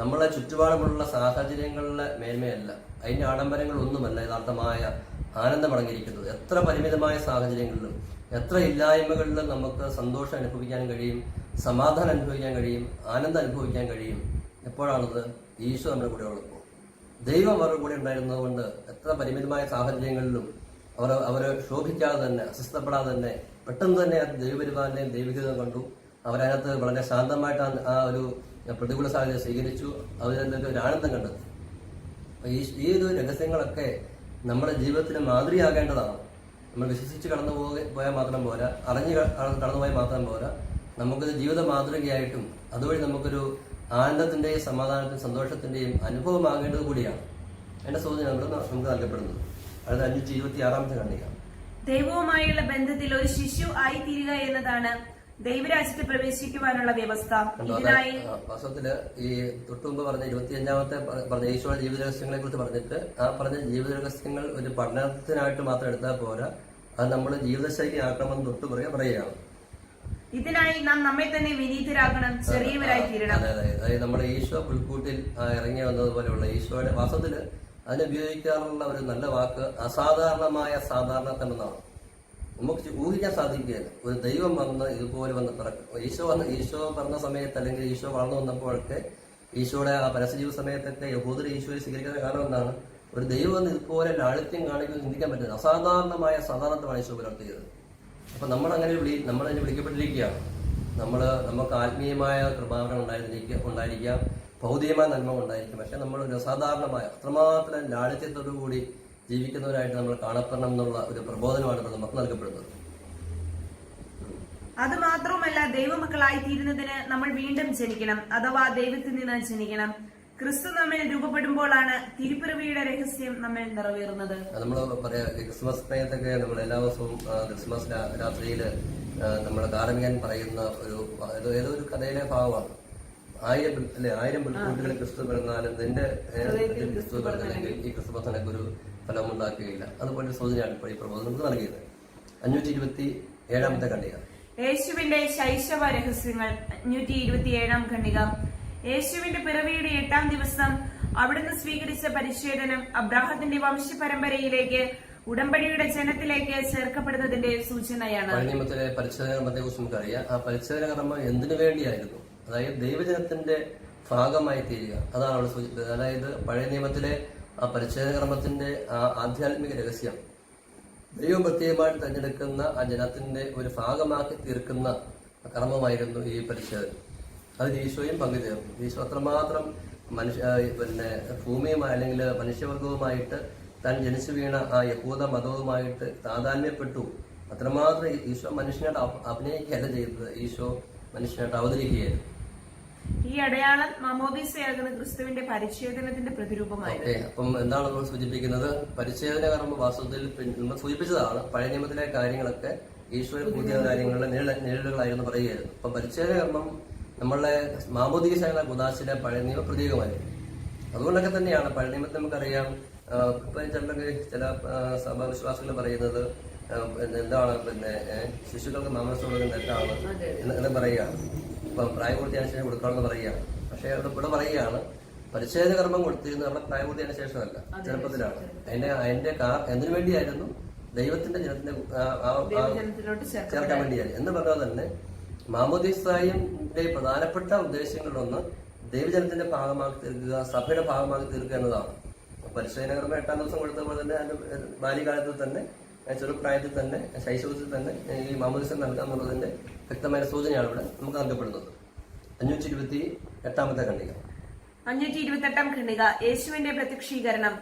നമ്മളെ ചുറ്റുപാടുമുള്ള സാഹചര്യങ്ങളിലെ മേന്മയല്ല, അതിന്റെ ആഡംബരങ്ങളൊന്നുമല്ല യഥാർത്ഥമായ ആനന്ദം അടങ്ങിയിരിക്കുന്നത്. എത്ര പരിമിതമായ സാഹചര്യങ്ങളിലും എത്ര ഇല്ലായ്മകളിലും നമുക്ക് സന്തോഷം അനുഭവിക്കാൻ കഴിയും, സമാധാനം അനുഭവിക്കാൻ കഴിയും, ആനന്ദം അനുഭവിക്കാൻ കഴിയും. എപ്പോഴാണത്? ഈശോ നമ്മുടെ കൂടെ ഉള്ളപ്പോൾ. ദൈവം അവരുടെ കൂടെ ഉണ്ടായിരുന്നതുകൊണ്ട് എത്ര പരിമിതമായ സാഹചര്യങ്ങളിലും അവരെ ശോഭിക്കാതെ തന്നെ, അസ്വസ്ഥപ്പെടാതെ തന്നെ പെട്ടെന്ന് തന്നെ ദൈവപരിപാലനയും ദൈവികതയും കണ്ടു. അവരതിനകത്ത് വളരെ ശാന്തമായിട്ട് ആ ഒരു പ്രതികൂല സാഹചര്യം സ്വീകരിച്ചു. അതിനകത്ത് ഒരു ആനന്ദം കണ്ടെത്തി. ഈ ഒരു രഹസ്യങ്ങളൊക്കെ നമ്മുടെ ജീവിതത്തിന് മാതൃകയാകേണ്ടതാണ്. നമ്മൾ വിശ്വസിച്ച് പോയാൽ മാത്രം പോരാ, അറിഞ്ഞ് കടന്നുപോയാൽ മാത്രം പോരാ, നമുക്കൊരു ജീവിത മാതൃകയായിട്ടും അതുവഴി നമുക്കൊരു ആനന്ദത്തിന്റെയും സമാധാനത്തിന്റെയും സന്തോഷത്തിന്റെയും അനുഭവമാകേണ്ടത് കൂടിയാണ്. എന്റെ സൂചന നമുക്ക് നൽകപ്പെടുന്നത്. അത് 526 ഖണ്ഡിക. ദൈവവുമായുള്ള ബന്ധത്തിൽ ഒരു ശിശു ആയി തീരുക എന്നതാണ് ദൈവരാജ്യത്ത് പ്രവേശിക്കുവാനുള്ള വ്യവസ്ഥ. ഇതിനായി വാസ്തവത്തില് ഈ തൊട്ടുമുമ്പ് പറഞ്ഞ 25-ാമത്തെ പറഞ്ഞ ഈശോയുടെ ജീവിത രഹസ്യങ്ങളെ കുറിച്ച് പറഞ്ഞിട്ട് ആ പറഞ്ഞ ജീവിത രഹസ്യങ്ങൾ ഒരു പഠനത്തിനായിട്ട് മാത്രം എടുത്താൽ പോരാ, അത് നമ്മൾ ജീവിതശൈലി ആക്കണമെന്ന് തൊട്ട് പറയുകയാണ്. ഇതിനായി നാം നമ്മെ തന്നെ വിനീതരാകണം, ചെറിയവരായി തീരണം. അതായത് നമ്മുടെ ഈശോ പുൽക്കൂട്ടിൽ ഇറങ്ങി വന്നതുപോലെയുള്ള ഈശോയുടെ വാസ്തവത്തില് അതിനുപയോഗിക്കാറുള്ള ഒരു നല്ല വാക്ക് അസാധാരണമായ സാധാരണത്വം എന്നാണ്. നമുക്ക് ഊഹിക്കാൻ സാധിക്കുകയില്ല. ഒരു ദൈവം വന്ന് ഇതുപോലെ വന്ന് പിറക്കും. ഈശോ പറഞ്ഞ സമയത്ത് അല്ലെങ്കിൽ ഈശോ വളർന്നു വന്നപ്പോഴൊക്കെ ഈശോയുടെ ആ പരസ്യജീവ സമയത്തൊക്കെ യഹൂദർ ഈശോയെ സ്വീകരിക്കുന്ന കാരണം എന്താണ്? ഒരു ദൈവം വന്ന് ഇതുപോലെ ലാളിത്യം കാണിക്കുന്നത് ചിന്തിക്കാൻ പറ്റുന്നത്. അസാധാരണമായ സാധാരണത്വമാണ് ഈശോ പുലർത്തിയത്. അപ്പൊ നമ്മളതിനെ വിളിക്കപ്പെട്ടിരിക്കുകയാണ്. നമുക്ക് ആത്മീയമായ കൃപാവരം ഉണ്ടായിരിക്കാം, ഭൗതികമായ നന്മ ഉണ്ടായിരിക്കും. പക്ഷെ നമ്മൾ ഒരു അസാധാരണമായ അത്രമാത്രം ലാളിത്യത്തോടുകൂടി ജീവിക്കുന്നവരായിട്ട് നമ്മൾ കാണപ്പെടണം എന്നുള്ള ഒരു പ്രബോധനമാണ് ഇപ്പോൾ നമുക്ക് നൽകപ്പെടുന്നത്. അത് മാത്രവുമല്ല, ദൈവമക്കളായി തീരുന്നതിന് നമ്മൾ വീണ്ടും ജനിക്കണം, അഥവാ ദൈവത്തിൽ നിന്ന് ജനിക്കണം. ക്രിസ്തു നമ്മിൽ രൂപപ്പെടുമ്പോഴാണ് തിരുപ്പിറവിയുടെ രഹസ്യം നമ്മൾ നിറവേറുന്നത്. നമ്മൾ പറയാം, ക്രിസ്മസ് സമയത്തൊക്കെ നമ്മൾ എല്ലാ ദിവസവും ക്രിസ്മസ് രാത്രിയില് നമ്മുടെ കാർമികൻ പറയുന്ന ഏതോ ഒരു കഥയിലെ ഭാഗമാണ്. 1000 പുൽക്കൂട്ടുകളിൽ ക്രിസ്തു പിറന്നാലും നിന്റെ ക്രിസ്തു പിറന്നില്ലെങ്കിൽ ഈ ക്രിസ്മസ് നിനക്ക് ഒരു ഫലമുണ്ടാക്കുകയില്ല. അതുപോലെ സൂചനയാണ് ഇപ്പോൾ ഈ പ്രബോധനം നൽകിയത്. 527-ാമത്തെ ഖണ്ഡിക. യേശുവിന്റെ ശൈശവ രഹസ്യങ്ങൾ. 527-ാം ഖണ്ഡിക. യേശുവിന്റെ പിറവിയുടെ 8-ാം ദിവസം അവിടുന്ന് സ്വീകരിച്ച പരിച്ഛേദനം അബ്രാഹത്തിന്റെ വംശപരമ്പരയിലേക്ക്, ഉടമ്പടിയുടെ ജനത്തിലേക്ക് ചേർക്കപ്പെടുന്നതിന്റെ സൂചനയാണ്. പഴയ നിയമത്തിലെ പരിച്ഛേദന കർമ്മത്തെ കുറിച്ച് നമുക്കറിയാം. ആ പരിച്ഛേദന കർമ്മം എന്തിനു വേണ്ടിയായിരുന്നു? അതായത് ദൈവജനത്തിന്റെ ഭാഗമായി തീരുക. അതാണ് അവിടെ സൂചിപ്പിച്ചത്. അതായത് പഴയ നിയമത്തിലെ ആ പരിച്ഛേദന കർമ്മത്തിന്റെ ആ ആധ്യാത്മിക രഹസ്യം ദൈവം പ്രത്യേകമായിട്ട് തെരഞ്ഞെടുക്കുന്ന ആ ജനത്തിന്റെ ഒരു ഭാഗമാക്കി തീർക്കുന്ന കർമ്മമായിരുന്നു ഈ പരിച്ഛേദനം. അതിൽ ഈശോയും പങ്കുചേർന്നു. ഈശോ അത്രമാത്രം ഭൂമിയുമായി അല്ലെങ്കിൽ മനുഷ്യവർഗവുമായിട്ട് താൻ ജനിച്ചു വീണ ആ യഹൂദ മതവുമായിട്ട് താതാത്മ്യപ്പെട്ടു. അത്രമാത്രം ഈശോ മനുഷ്യനായിട്ട് അഭിനയിക്കുകയല്ല ചെയ്തത്, ഈശോ മനുഷ്യനായിട്ട് അവതരിക്കുകയായിരുന്നു. ഈ അടയാളം മാമോദീസയാകുന്ന ക്രിസ്തുവിന്റെ പരിച്ഛേദനത്തിന്റെ പ്രതിരൂപമായിരുന്നു. അപ്പം എന്താണ് നമ്മൾ സൂചിപ്പിക്കുന്നത്? പരിച്ഛേദന കർമ്മ വാസ്തവത്തിൽ നമ്മൾ സൂചിപ്പിച്ചതാണ്. പഴയ നിയമത്തിലെ കാര്യങ്ങളൊക്കെ ഈശോയുടെ പുതിയ കാര്യങ്ങളുടെ നിഴലുകളായിരുന്നു പറയുകയായിരുന്നു. അപ്പം പരിച്ഛേദന കർമ്മം നമ്മളെ മാമോദീസ കുദാശിലെ പഴയ നിയമ പ്രതീകമായിരുന്നു. അതുകൊണ്ടൊക്കെ തന്നെയാണ് പഴയ നിയമത്തിൽ നമുക്കറിയാം. ഇപ്പൊ ചില സഭാവിശ്വാസികൾ പറയുന്നത് എന്താണ്, ശിശുക്കൾക്ക് മാമോദീസ കൊടുക്കുന്ന തെറ്റാണ് എന്ന് പറയുകയാണ്. ഇപ്പം പ്രായപൂർത്തിയായ ശേഷം കൊടുക്കണമെന്ന് പറയുകയാണ്. പക്ഷെ ഇവിടെ പറയുകയാണ് പരിച്ഛേദന കർമ്മം കൊടുത്തിരുന്നത് അവിടെ പ്രായപൂർത്തിയായ ശേഷമല്ല, ചെറുപ്പത്തിലാണ്. അതിന്റെ എന്തിനു വേണ്ടിയായിരുന്നു? ദൈവത്തിന്റെ ജനത്തിന്റെ ദൈവജനത്തിലോട്ട് ചേർക്കാൻ വേണ്ടിയാണ്. എന്ന് പറഞ്ഞാൽ തന്നെ മാമോദീസായിന്റെ പ്രധാനപ്പെട്ട ഉദ്ദേശങ്ങളിലൊന്ന് ദൈവജനത്തിന്റെ ഭാഗമാക്കി തീർക്കുക, സഭയുടെ ഭാഗമാക്കി തീർക്കുക എന്നതാണ്. പരിശോധനകർമ്മ 8-ാം ദിവസം കൊടുത്തപ്പോൾ തന്നെ അതിന്റെ ബാല്യകാലത്തിൽ തന്നെ, ചെറുപ്രായത്തിൽ തന്നെ, ശൈശവത്തിൽ തന്നെ ഈ മാമോദീസ നൽകുക എന്നുള്ളതിന്റെ വ്യക്തമായ സൂചനയാണ് ഇവിടെ നമുക്ക് നൽകപ്പെടുന്നത്. 528-ാമത്തെ ഖണ്ഡിക. 528-ാം ഖണ്ഡിക. യേശുവിന്റെ പ്രത്യക്ഷീകരണം.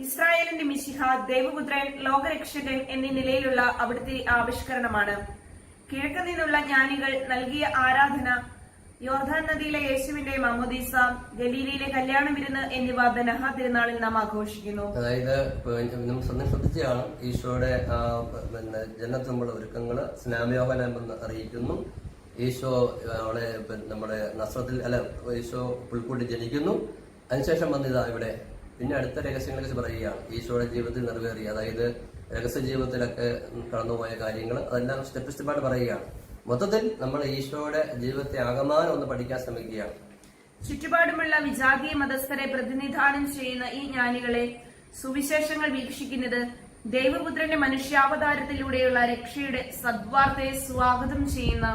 ഇസ്രായേലിന്റെ മിശിഹ, ദേവപുത്രൻ, ലോകരക്ഷകൻ എന്നീ നിലയിലുള്ള അവിടുത്തെ ആവിഷ്കരണമാണ്. കിഴക്ക് നിന്നുള്ള ജ്ഞാനികൾ നൽകിയ ആരാധന, യോർദാൻ നദിയിലെ യേശുവിന്റെ മാമോദീസ, ഗലീലയിലെ കല്യാണ വിരുന്ന് എന്നിവ ബെനഹ തിരുനാളിൽ നാം ആഘോഷിക്കുന്നു. അതായത് നമ്മൾ ശ്രദ്ധിച്ചാണ് ഈശോയുടെ ജനനത്തിനുള്ള ഒരുക്കങ്ങള് സ്നാമയോഹനമെന്ന് അറിയിക്കുന്നു. ഈശോ അവിടെ നമ്മുടെ നസ്രത്തിൽ ഈശോ പുൽക്കൂട്ടി ജനിക്കുന്നു. അതിനുശേഷം വന്നിതാ ഇവിടെ പിന്നെ അടുത്ത രഹസ്യങ്ങളെ പറയുകയാണ്. ഈശോയുടെ ജീവിതത്തിൽ നിറവേറിയ, അതായത് രഹസ്യ ജീവിതത്തിലൊക്കെ കടന്നുപോയ കാര്യങ്ങൾ അതെല്ലാം സ്റ്റെപ്പ് സ്റ്റെപ്പായിട്ട് പറയുകയാണ്. മൊത്തത്തിൽ നമ്മൾ ഈശോയുടെ ജീവിതത്തെ ആകമാനം ഒന്ന് പഠിക്കാൻ ശ്രമിക്കുകയാണ്. ചുറ്റുപാടുമുള്ള വിജാതീയ മതസ്ഥരെ പ്രതിനിധാനം ചെയ്യുന്ന ഈ ജ്ഞാനികളെ സുവിശേഷങ്ങൾ വീക്ഷിക്കുന്നത് ദൈവപുത്രന്റെ മനുഷ്യാവതാരത്തിലൂടെയുള്ള രക്ഷയുടെ സദ്വാർത്തയെ സ്വാഗതം ചെയ്യുന്ന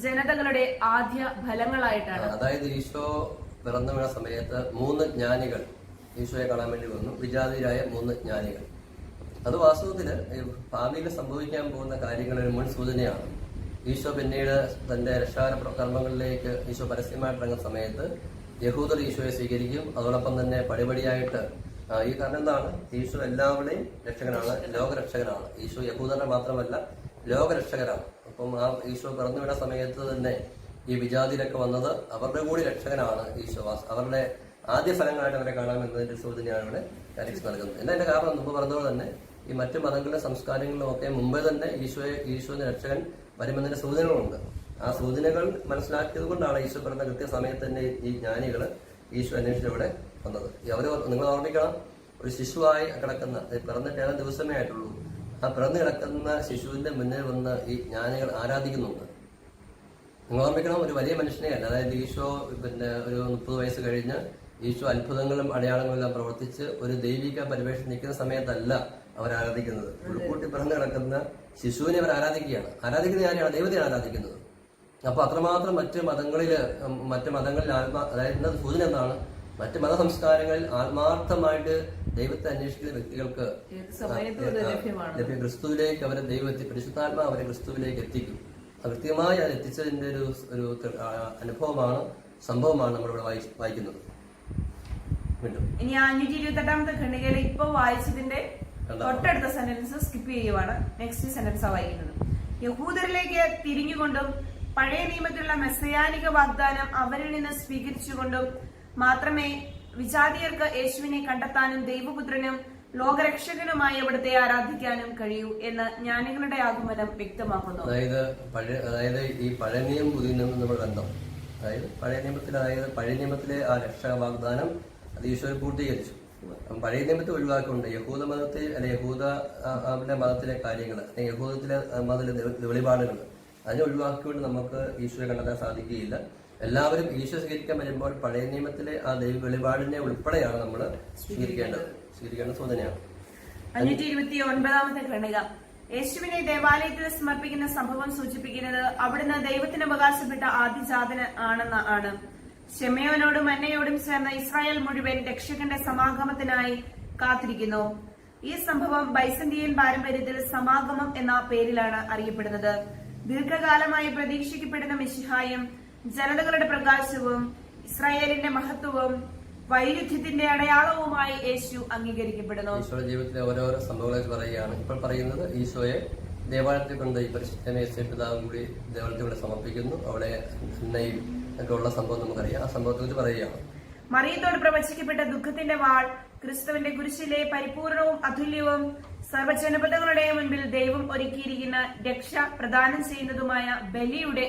ജനതകളുടെ ആദ്യ ഫലങ്ങളായിട്ടാണ്. അതായത് ഈശോ പിറന്നു വീണ സമയത്ത് 3 ജ്ഞാനികൾ ഈശോയെ കാണാൻ വേണ്ടി വന്നു. വിജാതീയരായ 3 ജ്ഞാനികൾ. അത് വാസ്തവത്തില് ഭാവിയിൽ സംഭവിക്കാൻ പോകുന്ന കാര്യങ്ങളുടെ മുൻ സൂചനയാണ്. ഈശോ പിന്നീട് തന്റെ രക്ഷാകര കർമ്മങ്ങളിലേക്ക് ഈശോ പരസ്യമായിട്ട് ഇറങ്ങുന്ന സമയത്ത് യഹൂദർ ഈശോയെ സ്വീകരിക്കും. അതോടൊപ്പം തന്നെ പടിപടിയായിട്ട് ഈ കാരണം എന്താണ്? ഈശോ എല്ലാവരുടെയും രക്ഷകനാണ്, ലോകരക്ഷകനാണ്. ഈശോ യഹൂദരുടെ മാത്രമല്ല, ലോകരക്ഷകനാണ്. അപ്പം ആ ഈശോ പിറന്നു വീണ സമയത്ത് തന്നെ ഈ വിജാതിയിലൊക്കെ വന്നത് അവരുടെ കൂടി രക്ഷകനാണ് ഈശോ. അവരുടെ ആദ്യ ഫലങ്ങളായിട്ട് അവരെ കാണാമെന്നതിന്റെ സൂചനയാണ് ഇവിടെ കാരിക്സ് നൽകുന്നത്. എന്നതിന്റെ കാരണം മുമ്പ് പറഞ്ഞതുപോലെ തന്നെ ഈ മറ്റു മതങ്ങളിലെ സംസ്കാരങ്ങളിലും ഒക്കെ മുമ്പേ തന്നെ ഈശോയുടെ രക്ഷകൻ വരുമെന്നതിന്റെ സൂചനകളുണ്ട്. ആ സൂചനകൾ മനസ്സിലാക്കിയത് കൊണ്ടാണ് ഈശോ പിറന്ന കൃത്യസമയത്ത് തന്നെ ഈ ജ്ഞാനികള് ഈശോ അന്വേഷിച്ചിവിടെ വന്നത്. നിങ്ങൾ ഓർമ്മിക്കണം, ഒരു ശിശുവായി കിടക്കുന്ന, പിറന്നിട്ട് 7 ദിവസമേ ആയിട്ടുള്ളൂ, ആ പിറന്നു കിടക്കുന്ന ശിശുവിന്റെ മുന്നിൽ വന്ന് ഈ ജ്ഞാനികൾ ആരാധിക്കുന്നുണ്ട്. നിങ്ങൾ ഓർമ്മിക്കണം, ഒരു വലിയ മനുഷ്യനെയല്ല. അതായത് ഈശോ ഒരു 30 വയസ്സ് കഴിഞ്ഞ് ഈശോ അത്ഭുതങ്ങളും അടയാളങ്ങളെല്ലാം പ്രവർത്തിച്ച് ഒരു ദൈവിക പരിവേഷം നിൽക്കുന്ന സമയത്തല്ല അവർ ആരാധിക്കുന്നത്. ഉൾക്കൂട്ടി പിറന്നു കിടക്കുന്ന ശിശുവിനെ അവർ ആരാധിക്കുകയാണ്. ആരാധിക്കുന്നത് ആരെയാണ്? ദൈവത്തെയാണ് ആരാധിക്കുന്നത്. അപ്പൊ അത്രമാത്രം മറ്റ് മതങ്ങളിൽ അതായത് ഇന്നത്തെ സൂചന എന്താണ്? മറ്റ് മതസംസ്കാരങ്ങളിൽ ആത്മാർത്ഥമായിട്ട് ദൈവത്തെ അന്വേഷിക്കുന്ന വ്യക്തികൾക്ക് ക്രിസ്തുവിലേക്ക് അവരെ പരിശുദ്ധാത്മാ അവരെ ക്രിസ്തുവിലേക്ക് എത്തിക്കും. കൃത്യമായി അത് എത്തിച്ചതിന്റെ ഒരു അനുഭവമാണ്, സംഭവമാണ് നമ്മളിവിടെ വായിക്കുന്നത്. ഇനി 528-ാമത്തെ ഖണ്ഡികയിൽ ഇപ്പൊ വായിച്ചതിന്റെ തൊട്ടടുത്ത സെന്റൻസ് സ്കിപ്പ് ചെയ്യുവാണ്. നെക്സ്റ്റ് സെന്റൻസാ വായിക്കുന്നത്. യഹൂദരിലേക്ക് തിരിഞ്ഞുകൊണ്ടും പഴയ നിയമത്തിലുള്ള മെസ്സയാനിക വാഗ്ദാനം അവരിൽ നിന്ന് സ്വീകരിച്ചുകൊണ്ടും മാത്രമേ വിജാതിയർക്ക് യേശുവിനെ കണ്ടെത്താനും ദൈവപുത്രനും ലോകരക്ഷകനുമായി അവിടുത്തെ ആരാധിക്കാനും കഴിയൂ എന്ന് ജ്ഞാനികളുടെ ആഗമനം വ്യക്തമാക്കുന്നു. അതായത് ഈ പഴയ നിയമം പുതിയ നിയമം നമ്മൾ ബന്ധം, അതായത് പഴയ നിയമത്തിലെ ആ രക്ഷാ വാഗ്ദാനം അത് ഈശോ പൂർത്തീകരിച്ചു. പഴയ നിയമത്തെ ഒഴിവാക്കിക്കൊണ്ട് യഹൂദ മതത്തെ യഹൂദ മതത്തിലെ കാര്യങ്ങൾ, യഹൂദത്തിലെ മതത്തിലെ വെളിപാടുകൾ അതിനെ ഒഴിവാക്കിക്കൊണ്ട് നമുക്ക് ഈശോയെ കണ്ടെത്താൻ സാധിക്കുകയില്ല. എല്ലാവരും ഈശോ സ്വീകരിക്കാൻ വരുമ്പോൾ പഴയ നിയമത്തിലെ ആ ദൈവ വെളിപാടിനെ ഉൾപ്പെടെയാണ് നമ്മൾ സ്വീകരിക്കേണ്ട സൂചനയാണ്. 529-ാമത്തെ ഖണ്ഡിക. യേശുവിനെ ദേവാലയത്തിൽ സമർപ്പിക്കുന്ന സംഭവം സൂചിപ്പിക്കുന്നത് അവിടുന്ന് ദൈവത്തിന് അവകാശപ്പെട്ട ആദിജാതൻ ആണ്. ശെമയോനോടും അന്നയോടും ചേർന്ന ഇസ്രായേൽ മുഴുവൻ രക്ഷകന്റെ സമാഗമത്തിനായി കാത്തിരിക്കുന്നു. ഈ സംഭവം ബൈസന്തിയൻ പാരമ്പര്യത്തിൽ സമാഗമം എന്ന പേരിലാണ് അറിയപ്പെടുന്നത്. ദീർഘകാലമായി പ്രതീക്ഷിക്കപ്പെടുന്ന മിശിഹായും ജനതകളുടെ പ്രകാശവും ഇസ്രായേലിന്റെ മഹത്വവും വൈരുദ്ധ്യത്തിന്റെ അടയാളവുമായി യേശു അംഗീകരിക്കപ്പെടുന്നു. ഈശോയുടെ ജീവിതത്തിലെ ഓരോരോ സംഭവങ്ങളെ പറയുകയാണ്. ഇപ്പോൾ പറയുന്നത് ഈശോയെ ദേവാലയത്തിൽ കൊണ്ട് ഈ പരിശുദ്ധ പിതാവും കൂടി ദേവാലയത്തിൽ കൂടെ സമർപ്പിക്കുന്നു. അവിടെ അന്നയും ഒക്കെ ഉള്ള സംഭവം നമുക്കറിയാം. ആ സംഭവത്തെ കുറിച്ച് പറയുകയാണ്. മറിയത്തോട് പ്രവചിക്കപ്പെട്ട ദുഃഖത്തിന്റെ വാൾ, ക്രിസ്തുവിന്റെ കുരിശിലെ പരിപൂർണവും അതുല്യവും സർവ്വജനപദങ്ങളുടെ മുൻപിൽ ദൈവം ഒരുക്കിയിരിക്കുന്ന രക്ഷ പ്രദാനം ചെയ്യുന്നതുമായ ബലിയുടെ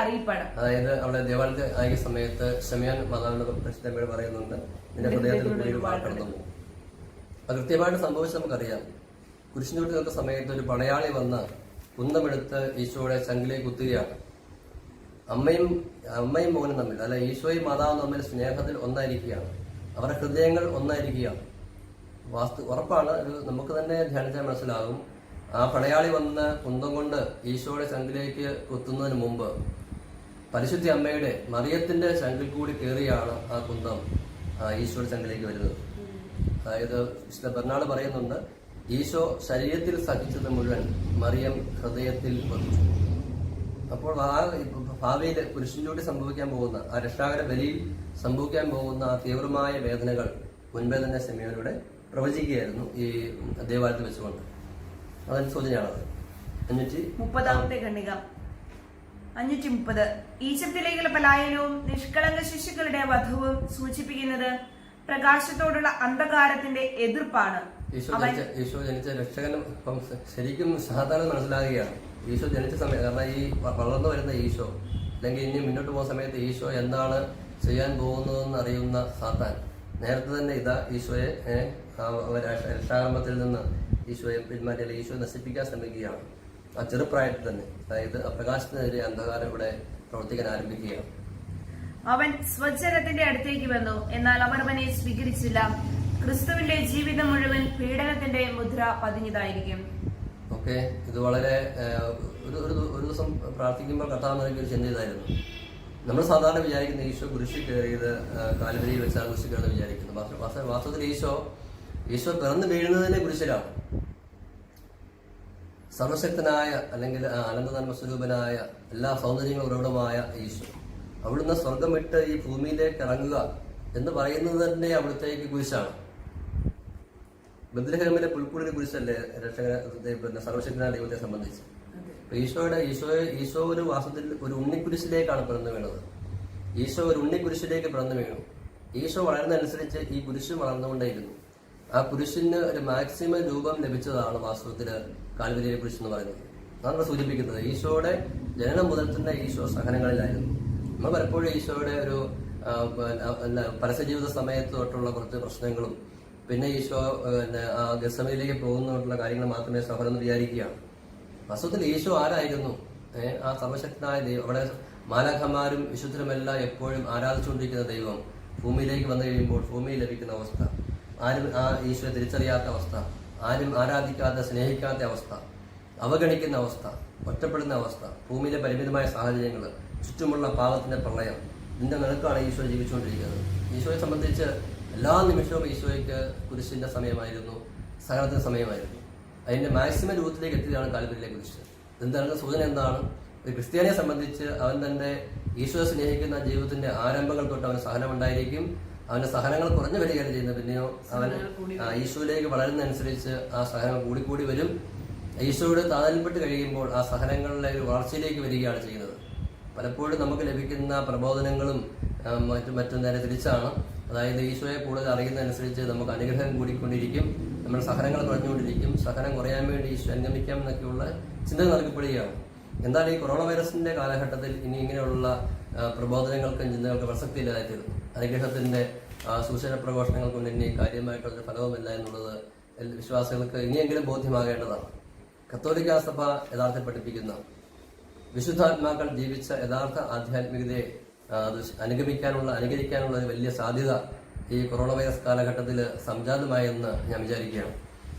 അറിയിപ്പാണ്. അതായത് അവിടെ ദേവാലയത്തിൽ ആയ സമയത്ത് ശമയോൻ മാതാവിന്റെ പരിശുദ്ധമ്മയോട് പറയുന്നുണ്ട്, നിന്റെ ഹൃദയത്തിൽ കൂടി വാൾ കടന്നു പോകും. അത് കൃത്യമായിട്ട് സംഭവിച്ച് നമുക്കറിയാം. കുരിശിന് ചുറ്റി നിൽക്കുന്ന സമയത്ത് ഒരു പടയാളി വന്ന് കുന്തമെടുത്ത് ഈശോയുടെ ചങ്കിലേക്ക് കുത്തുകയാണ്. അമ്മയും മോനും തമ്മിൽ, അല്ല ഈശോയും മാതാവും തമ്മിൽ സ്നേഹത്തിൽ ഒന്നായിരിക്കുകയാണ്. അവരുടെ ഹൃദയങ്ങൾ ഒന്നായിരിക്കുകയാണ്. ഉറപ്പാണ്. നമുക്ക് തന്നെ ധ്യാനിച്ചാൽ മനസ്സിലാകും. ആ പടയാളി വന്ന് കുന്തം കൊണ്ട് ഈശോയുടെ ചങ്കിലേക്ക് കുത്തുന്നതിന് മുമ്പ് പരിശുദ്ധ അമ്മയുടെ മറിയത്തിന്റെ ചങ്കിൽ കൂടി കയറിയാണ് ആ കുന്തം ഈശോയുടെ ചങ്കിലേക്ക് വരുന്നത്. അതായത് വിശുദ്ധ ബെർണാഡ് പറയുന്നുണ്ട്, ഈശോ ശരീരത്തിൽ സഹിച്ചത് മുഴുവൻ മറിയം ഹൃദയത്തിൽ വഹിച്ചു. അപ്പോൾ ആ ഭാവിയിൽ കുരിശിലൂടെ സംഭവിക്കാൻ പോകുന്ന ആ രക്ഷാകര ബലിയിൽ സംഭവിക്കാൻ പോകുന്ന ആ തീവ്രമായ വേദനകൾ മുൻപേ തന്നെ സിമിയോനിലൂടെ പ്രവചിക്കുകയായിരുന്നു ഈ ദേവാലയത്തിൽ വെച്ചുകൊണ്ട്. അതിന് സൂചനയാണത്. 530 ഖണ്ഡിക 530 ഈജിപ്തിലേക്കുള്ള പലായനവും നിഷ്കളങ്ക ശിശുക്കളുടെ വധവും സൂചിപ്പിക്കുന്നത് പ്രകാശത്തോടുള്ള അന്ധകാരത്തിന്റെ എതിർപ്പാണ്. ഈശോ ജനിച്ച രക്ഷകൻ ഇപ്പം ശരിക്കും സാധാരണ മനസ്സിലാകുകയാണ്. ഈശോ ജനിച്ച സമയം, കാരണം ഈ വളർന്നു വരുന്ന ഈശോ അല്ലെങ്കിൽ ഇനി മുന്നോട്ട് പോകുന്ന സമയത്ത് ഈശോ എന്താണ് ചെയ്യാൻ പോകുന്നതെന്ന് അറിയുന്ന സാത്താൻ നേരത്തെ തന്നെ ഇതാ ഈശോയെ രക്ഷാകർമ്മത്തിൽ നിന്ന് ഈശോയെ പിന്മാറ്റി ഈശോയെ നശിപ്പിക്കാൻ ശ്രമിക്കുകയാണ്. ആ ചെറുപ്രായത്തിൽ തന്നെ, അതായത് ആ പ്രകാശത്തിനെതിരെ അന്ധകാരം ഇവിടെ പ്രവർത്തിക്കാൻ ആരംഭിക്കുകയാണ്. അവൻ സ്വജനത്തിന്റെ അടുത്തേക്ക് വന്നു, എന്നാൽ അവർ അവനെ സ്വീകരിച്ചില്ല. ക്രിസ്തുവിന്റെ ജീവിതം മുഴുവൻ പീഡനത്തിന്റെ മുദ്ര പതിഞ്ഞതായിരിക്കും. ഓക്കെ, ഇത് വളരെ ഒരു ദിവസം പ്രാർത്ഥിക്കുമ്പോൾ കർത്താവ് നൽകിയ ഒരു ചിന്ത ഇതായിരുന്നു. നമ്മൾ സാധാരണ വിചാരിക്കുന്ന ഈശോ കുരിശിൽ കയറിയത് കാൽവരിയിൽ വെച്ചാൽ കുരിശിൽ കയറുന്നത് വിചാരിക്കുന്നു. വാസ്തവത്തിൽ ഈശോ പിറന്നു വീഴുന്നതിനെ കുരിശിലാണ്. സർവശക്തനായ അല്ലെങ്കിൽ അനന്തധർമ്മസ്വരൂപനായ എല്ലാ സൗന്ദര്യങ്ങളും ഉറവിടമായ ഈശോ അവിടുന്ന് സ്വർഗം വിട്ട് ഈ ഭൂമിയിലേക്ക് ഇറങ്ങുക എന്ന് പറയുന്നത് തന്നെ അവിടുത്തേക്ക് കുരിശാണ്. ബദ്ലഹേമിലെ പുൽക്കൂടിന് കുരിശല്ലേ സർവശക്തനായ ദൈവത്തെ സംബന്ധിച്ച്. ഈശോ ഒരു വാസത്തിൽ ഒരു ഉണ്ണിക്കുരിശിലേക്കാണ് പിറന്നു വീണത്. ഈശോ ഒരു ഉണ്ണിക്കുരിശിലേക്ക് പിറന്നു വീണു. ഈശോ വളരുന്നതനുസരിച്ച് ഈ കുരിശ് വളർന്നുകൊണ്ടേയിരുന്നു. ആ കുരിശിന് ഒരു മാക്സിമം രൂപം ലഭിച്ചതാണ് വാസ്തവത്തില് കാൽവരിയിലെ കുരിശ് എന്ന് പറയുന്നത്. അതാണ് സൂചിപ്പിക്കുന്നത്. ഈശോയുടെ ജനനം മുതൽ തന്നെ ഈശോ സഹനങ്ങളിലായിരുന്നു. നമ്മൾ പലപ്പോഴും ഈശോയുടെ ഒരു പരസ്യജീവിത സമയത്ത് തൊട്ടുള്ള കുറച്ച് പ്രശ്നങ്ങളും പിന്നെ ഈശോ ഗസമയിലേക്ക് പോകുന്നതായിട്ടുള്ള കാര്യങ്ങൾ മാത്രമേ സഹനം വിചാരിക്കുകയാണ്. വാസ്തവത്തിൽ ഈശോ ആരായിരുന്നു? ആ സർവശക്തനായ ദൈവം, അവിടെ മാലാഖമാരും വിശുദ്ധരുമെല്ലാം എപ്പോഴും ആരാധിച്ചുകൊണ്ടിരിക്കുന്ന ദൈവം ഭൂമിയിലേക്ക് വന്നു കഴിയുമ്പോൾ ഭൂമിയിൽ ലഭിക്കുന്ന അവസ്ഥ, ആരും ആ ഈശോയെ തിരിച്ചറിയാത്ത അവസ്ഥ, ആരും ആരാധിക്കാത്ത സ്നേഹിക്കാത്ത അവസ്ഥ, അവഗണിക്കുന്ന അവസ്ഥ, ഒറ്റപ്പെടുന്ന അവസ്ഥ, ഭൂമിയിലെ പരിമിതമായ സാഹചര്യങ്ങൾ, ചുറ്റുമുള്ള പാപത്തിന്റെ പ്രളയം, ഇതിന്റെ നിരക്കാണ് ഈശോ ജീവിച്ചുകൊണ്ടിരിക്കുന്നത്. ഈശോയെ സംബന്ധിച്ച് എല്ലാ നിമിഷവും ഈശോയ്ക്ക് കുരിശിന്റെ സമയമായിരുന്നു, സഹനത്തിന്റെ സമയമായിരുന്നു. അതിന്റെ മാക്സിമം രൂപത്തിലേക്ക് എത്തിയതാണ് കാൽവരിയിലെ കുരിശ്. എന്താണ് സൂചന? എന്താണ്? ഒരു ക്രിസ്ത്യാനിയെ സംബന്ധിച്ച് അവൻ തന്റെ ഈശോയെ സ്നേഹിക്കുന്ന ജീവിതത്തിന്റെ ആരംഭങ്ങൾ തൊട്ട് അവന് സഹനം ഉണ്ടായിരിക്കും. അവന്റെ സഹനങ്ങൾ കുറഞ്ഞു വരികയാണ് ചെയ്യുന്നത്. പിന്നെയോ അവൻ ഈശോയിലേക്ക് വളരുന്നതനുസരിച്ച് ആ സഹനങ്ങൾ കൂടിക്കൂടി വരും. ഈശോയോട് താതാൽപ്പെട്ട് കഴിയുമ്പോൾ ആ സഹനങ്ങളിലെ ഒരു വളർച്ചയിലേക്ക് വരികയാണ് ചെയ്യുന്നത്. പലപ്പോഴും നമുക്ക് ലഭിക്കുന്ന പ്രബോധനങ്ങളും മറ്റും നേരെ തിരിച്ചാണ്. അതായത് ഈശോയെ കൂടുതൽ അറിയുന്നതനുസരിച്ച് നമുക്ക് അനുഗ്രഹം കൂടിക്കൊണ്ടിരിക്കും, നമ്മൾ സഹനങ്ങൾ കുറഞ്ഞുകൊണ്ടിരിക്കും. സഹനം കുറയാൻ വേണ്ടി ഈശോ അനുഗമിക്കാം എന്നൊക്കെയുള്ള ചിന്തകൾ നൽകപ്പെടുകയാണ്. എന്നാൽ ഈ കൊറോണ വൈറസിന്റെ കാലഘട്ടത്തിൽ ഇനി ഇങ്ങനെയുള്ള പ്രബോധനങ്ങൾക്കും ചിന്തകൾക്കും പ്രസക്തിയില്ലാതായിത്തീരുന്നു. അനുഗ്രഹത്തിന്റെ സൂചന പ്രഘോഷണങ്ങൾ കൊണ്ട് ഇനി കാര്യമായിട്ടുള്ള ഫലവുമില്ല എന്നുള്ളത് വിശ്വാസികൾക്ക് ഇനിയെങ്കിലും ബോധ്യമാകേണ്ടതാണ്. കത്തോലിക്കാ സഭ യഥാർത്ഥത്തിൽ പഠിപ്പിക്കുന്ന വിശുദ്ധാത്മാക്കൾ ജീവിച്ച യഥാർത്ഥ ആധ്യാത്മികതയെ അനുകരിക്കാനുള്ള ഒരു വലിയ സാധ്യത ഈ കൊറോണ വൈറസ് കാലഘട്ടത്തിൽ സംജാതമായെന്ന് ഞാൻ വിചാരിക്കുകയാണ്.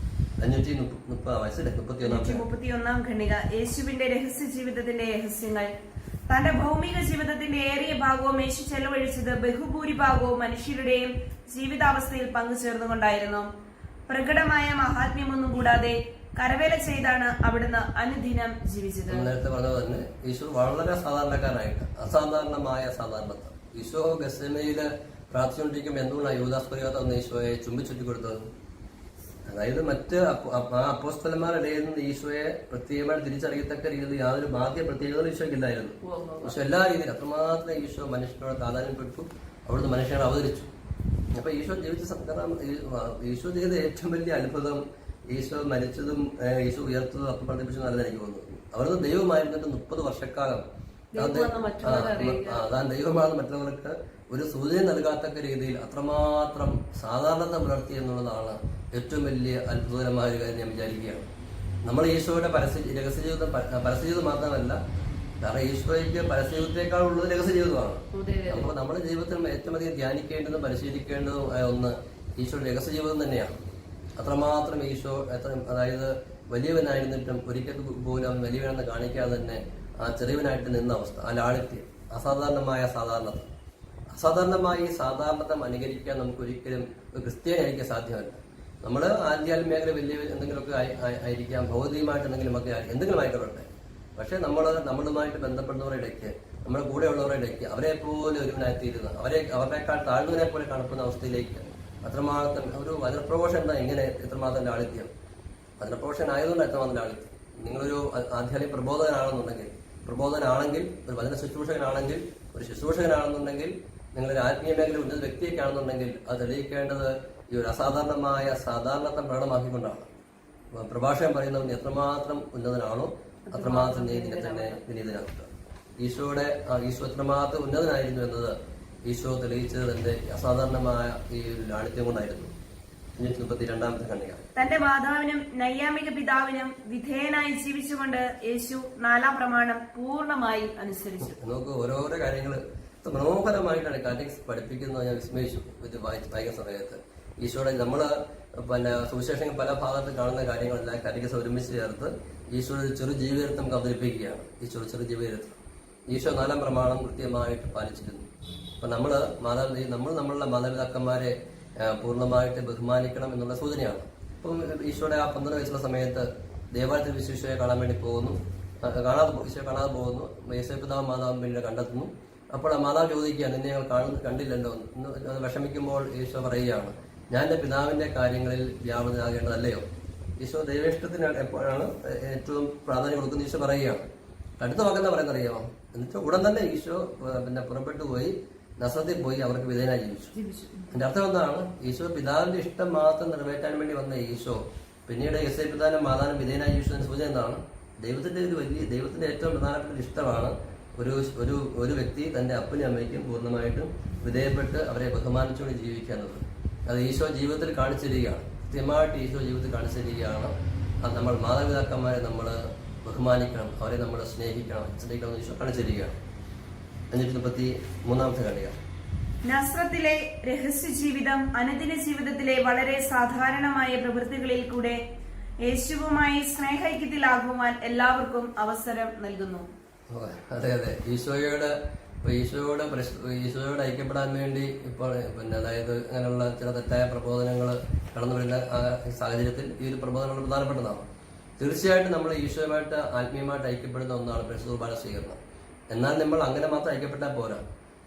531 ഖണ്ഡിക യേശുവിന്റെ രഹസ്യ ജീവിതത്തിന്റെ രഹസ്യങ്ങൾ. തന്റെ ഭൗമിക ജീവിതത്തിന്റെ ഏറിയ ഭാഗവും യേശു ചെലവഴിച്ചത് ബഹുഭൂരിഭാഗവും മനുഷ്യരുടെയും ജീവിതാവസ്ഥയിൽ പങ്കുചേർന്നുകൊണ്ടായിരുന്നു. പ്രകടമായ മഹാത്മ്യമൊന്നും കൂടാതെ കരവേല ചെയ്താണ് അവിടുന്ന് അനുദിനം ജീവിച്ചത്. നേരത്തെ പറഞ്ഞത് തന്നെ ഈശോ വളരെ സാധാരണക്കാരനായിട്ട് അസാധാരണമായ സാധാരണത്വം. ഈശോ ഗസമയില് പ്രാർത്ഥിച്ചുകൊണ്ടിരിക്കുമ്പോൾ എന്തുകൊണ്ടാണ് യൂദാസ്കറിയോത്ത വന്ന് ഈശോയെ ചുംബിച്ചുറ്റി കൊടുത്തത്? അതായത് മറ്റ് അപ്പോസ്തലന്മാരുടെ നിന്ന് ഈശോയെ പ്രത്യേകമായി തിരിച്ചറിയത്തക്ക രീതിയിൽ യാതൊരു ബാധ്യ പ്രത്യേകതകളും ഈശോയ്ക്കില്ലായിരുന്നു. പക്ഷെ എല്ലാ രീതിയിലും അത്രമാത്രം ഈശോ മനുഷ്യനോട് താതാന്യപ്പെട്ടു, അവിടുന്ന് മനുഷ്യനെ അവതരിച്ചു. അപ്പൊ ഈശോ ജീവിച്ച ഈശോ ചെയ്ത ഏറ്റവും വലിയ അത്ഭുതം ഈശോ മരിച്ചതും ഈശോ ഉയർത്തതും അപ്പം പ്രവർത്തിപ്പിച്ചതും എനിക്ക് തോന്നുന്നു. അവിടുന്ന് ദൈവമായിരുന്നിട്ട് 30 വർഷക്കാലം അതാ ദൈവമാണെന്ന് മറ്റുള്ളവർക്ക് ഒരു സൂചന നൽകാത്തക്ക രീതിയിൽ അത്രമാത്രം സാധാരണത പുലർത്തി എന്നുള്ളതാണ് ഏറ്റവും വലിയ അത്ഭുതകരമായ ഒരു കാര്യം ഞാൻ വിചാരിക്കുകയാണ്. നമ്മൾ ഈശോയുടെ പരസ്യജീവിതം മാത്രമല്ല, കാരണം ഈശോയ്ക്ക് പരസ്യജീവിതത്തെക്കാളുള്ളത് രഹസ്യജീവിതമാണ്. നമ്മൾ നമ്മുടെ ജീവിതത്തിൽ ഏറ്റവും അധികം ധ്യാനിക്കേണ്ടതും പരിശീലിക്കേണ്ടതും ആയ ഒന്ന് ഈശോയുടെ രഹസ്യജീവിതം തന്നെയാണ്. അത്രമാത്രം ഈശോ അതായത് വലിയവനായിരുന്നിട്ടും ഒരിക്കൽ പോലും അവൻ വലിയവനെന്ന് കാണിക്കാതെ തന്നെ ആ ചെറിയവനായിട്ട് നിന്ന അവസ്ഥ, ആ ലാളിത്യം, അസാധാരണമായ സാധാരണത. അസാധാരണമായി സാധാരണത അനുകരിക്കാൻ നമുക്ക് ഒരിക്കലും ഒരു ക്രിസ്ത്യാനിയായിരിക്കാൻ സാധ്യമല്ല. നമ്മൾ ആധ്യാത്മിക മേഖല വലിയ എന്തെങ്കിലുമൊക്കെ ആയിരിക്കാം, ഭൗതികമായിട്ട് എന്തെങ്കിലും ആയിക്കൊള്ളട്ടെ. പക്ഷെ നമ്മളുമായിട്ട് ബന്ധപ്പെടുന്നവരുടെ ഇടയ്ക്ക്, നമ്മുടെ കൂടെയുള്ളവരുടെ ഇടയ്ക്ക് അവരെ പോലെ ഒരുവനായിത്തീരുന്ന, അവരെക്കാൾ താഴ്ന്നവനെ പോലെ കാണപ്പെടുന്ന അവസ്ഥയിലേക്ക് അത്രമാത്രം ഒരു വചനപ്രഘോഷം എന്താ ഇങ്ങനെ എത്രമാത്രം ലാളിത്യം, വചനപ്രഘോഷൻ ആയതുകൊണ്ട് എത്രമാത്രം ലാളിത്യം. നിങ്ങളൊരു ആധ്യാത്മിക പ്രബോധനാണെങ്കിൽ, ഒരു വചന ശുശ്രൂഷകനാണെങ്കിൽ, ഒരു ശുശ്രൂഷകനാണെന്നുണ്ടെങ്കിൽ, നിങ്ങളൊരു ആത്മീയ മേഖല ഉന്നത വ്യക്തിയൊക്കെ ആണെന്നുണ്ടെങ്കിൽ അത് തെളിയിക്കേണ്ടത് ഈ ഒരു അസാധാരണമായ സാധാരണത പ്രകടമാക്കിക്കൊണ്ടാണ്. പ്രഭാഷകൻ പറയുന്നവൻ എത്രമാത്രം ഉന്നതനാണോ അത്രമാത്രം നീ നിന്നെ തന്നെ വിനീതനാക്കുക. ഈശോ എത്രമാത്രം ഉന്നതനായിരുന്നു എന്നത് ഈശോ തെളിയിച്ചത് തന്റെ അസാധാരണമായ ഈ ഒരു ലാളിത്യം കൊണ്ടായിരുന്നു. 32ാമത്തെ ഖണ്ഡിക. തന്റെ മാതാവിനും നൈയാമിക പിതാവിനും വിധേയനായി ജീവിച്ചുകൊണ്ട് യേശു 4-ാം പ്രമാണം പൂർണ്ണമായി അനുസരിച്ചു. നമുക്ക് ഓരോരോ കാര്യങ്ങൾ മനോഹരമായിട്ടാണ് കാറ്റഗിക്സ് പഠിപ്പിക്കുന്നത്. ഞാൻ വിസ്മയിച്ചു ഇത് വായിക്കുന്ന സമയത്ത്. ഈശോയുടെ നമ്മള് സുവിശേഷങ്ങൾ പല ഭാഗത്ത് കാണുന്ന കാര്യങ്ങളെല്ലാം കാറ്റഗിക്സ് ഒരുമിച്ച് ചേർത്ത് ഈശോയുടെ ചെറു ജീവചരിത്രം അവതരിപ്പിക്കുകയാണ്. ഈശോയുടെ ചെറു ജീവചരിത്രം ഈശോ 4-ാം പ്രമാണം കൃത്യമായിട്ട് പാലിച്ചിരുന്നു. അപ്പൊ നമ്മളുടെ മാതാപിതാക്കന്മാരെ പൂർണ്ണമായിട്ട് ബഹുമാനിക്കണം എന്നുള്ള സൂചനയാണ്. അപ്പം ഈശോയുടെ ആ 12 വയസ്സുള്ള സമയത്ത് ദേവാലയത്തിൽ ഈശോയെ കാണാൻ വേണ്ടി പോകുന്നു. ഈശോയെ കാണാതെ പോകുന്നു. യേശുപിതാവും മാതാവും പിന്നീട് കണ്ടെത്തുന്നു. അപ്പോൾ ആ മാതാവ് ചോദിക്കുക, നിന്നെ ഞങ്ങൾ കണ്ടില്ലല്ലോ എന്ന് വിഷമിക്കുമ്പോൾ ഈശോ പറയുകയാണ്, ഞാൻ എൻ്റെ പിതാവിന്റെ കാര്യങ്ങളിൽ വ്യാപൃതനാകേണ്ടതല്ലയോ. ഈശോ ദൈവേഷ്ടത്തിനാണ് എപ്പോഴാണ് ഏറ്റവും പ്രാധാന്യം കൊടുക്കുന്നത് ഈശോ പറയുകയാണ്. അടുത്ത വാക്കെന്താ പറയുന്നറിയാമോ? എന്നിട്ട് ഉടൻ തന്നെ ഈശോ പുറപ്പെട്ടു പോയി നസറത്തിൽ പോയി അവർക്ക് വിധേയനായി ജീവിച്ചു. അതിന്റെ അർത്ഥം എന്താണ്? ഈശോ പിതാവിന്റെ ഇഷ്ടം മാത്രം നിറവേറ്റാൻ വേണ്ടി വന്ന ഈശോ പിന്നീട് യേശുപിതാവിന്റെ മാതാവിനും വിധേയനായി ജീവിച്ചതിന്റെ സൂചന എന്താണ്? ദൈവത്തിന്റെ ഏറ്റവും പ്രധാനപ്പെട്ട ഇഷ്ടമാണ് ഒരു വ്യക്തി തന്റെ അപ്പനും അമ്മയ്ക്കും പൂർണ്ണമായിട്ടും വിധേയപ്പെട്ട് അവരെ ബഹുമാനിച്ചുകൊണ്ട് ജീവിക്കുന്നത്. അത് ഈശോ ജീവിതത്തിൽ കാണിച്ചിരിക്കുകയാണ്. കൃത്യമായിട്ട് ഈശോ ജീവിതത്തിൽ കാണിച്ചിരിക്കുകയാണ്. അത് നമ്മൾ മാതാപിതാക്കന്മാരെ നമ്മൾ ബഹുമാനിക്കണം, അവരെ നമ്മൾ സ്നേഹിക്കണം എന്ന് ഈശോ കാണിച്ചിരിക്കുകയാണ്. 533ാമത്തെ ഖണ്ഡിക. നസ്രത്തിലെ രഹസ്യ ജീവിതം അനുദിന ജീവിതത്തിലെ വളരെ സാധാരണമായ പ്രവൃത്തികളിൽ കൂടെ യേശുവുമായി സ്നേഹൈക്യത്തിലാകുവാൻ എല്ലാവർക്കും അവസരം നൽകുന്നു. അതെ, ഈശോയോട് ഐക്യപ്പെടാൻ വേണ്ടി ഇപ്പോൾ അതായത് അങ്ങനെയുള്ള ചില തെറ്റായ പ്രബോധനങ്ങൾ കടന്നു വരുന്ന സാഹചര്യത്തിൽ ഈ ഒരു പ്രബോധനങ്ങൾ പ്രധാനപ്പെട്ടതാണ്. തീർച്ചയായിട്ടും നമ്മൾ ഈശോയുമായിട്ട് ആത്മീയമായിട്ട് ഐക്യപ്പെടുന്ന ഒന്നാണ് പരിശുദ്ധ കുർബാന സ്വീകരണം. എന്നാൽ നമ്മൾ അങ്ങനെ മാത്രം ഐക്യപ്പെട്ടാൽ പോരാ.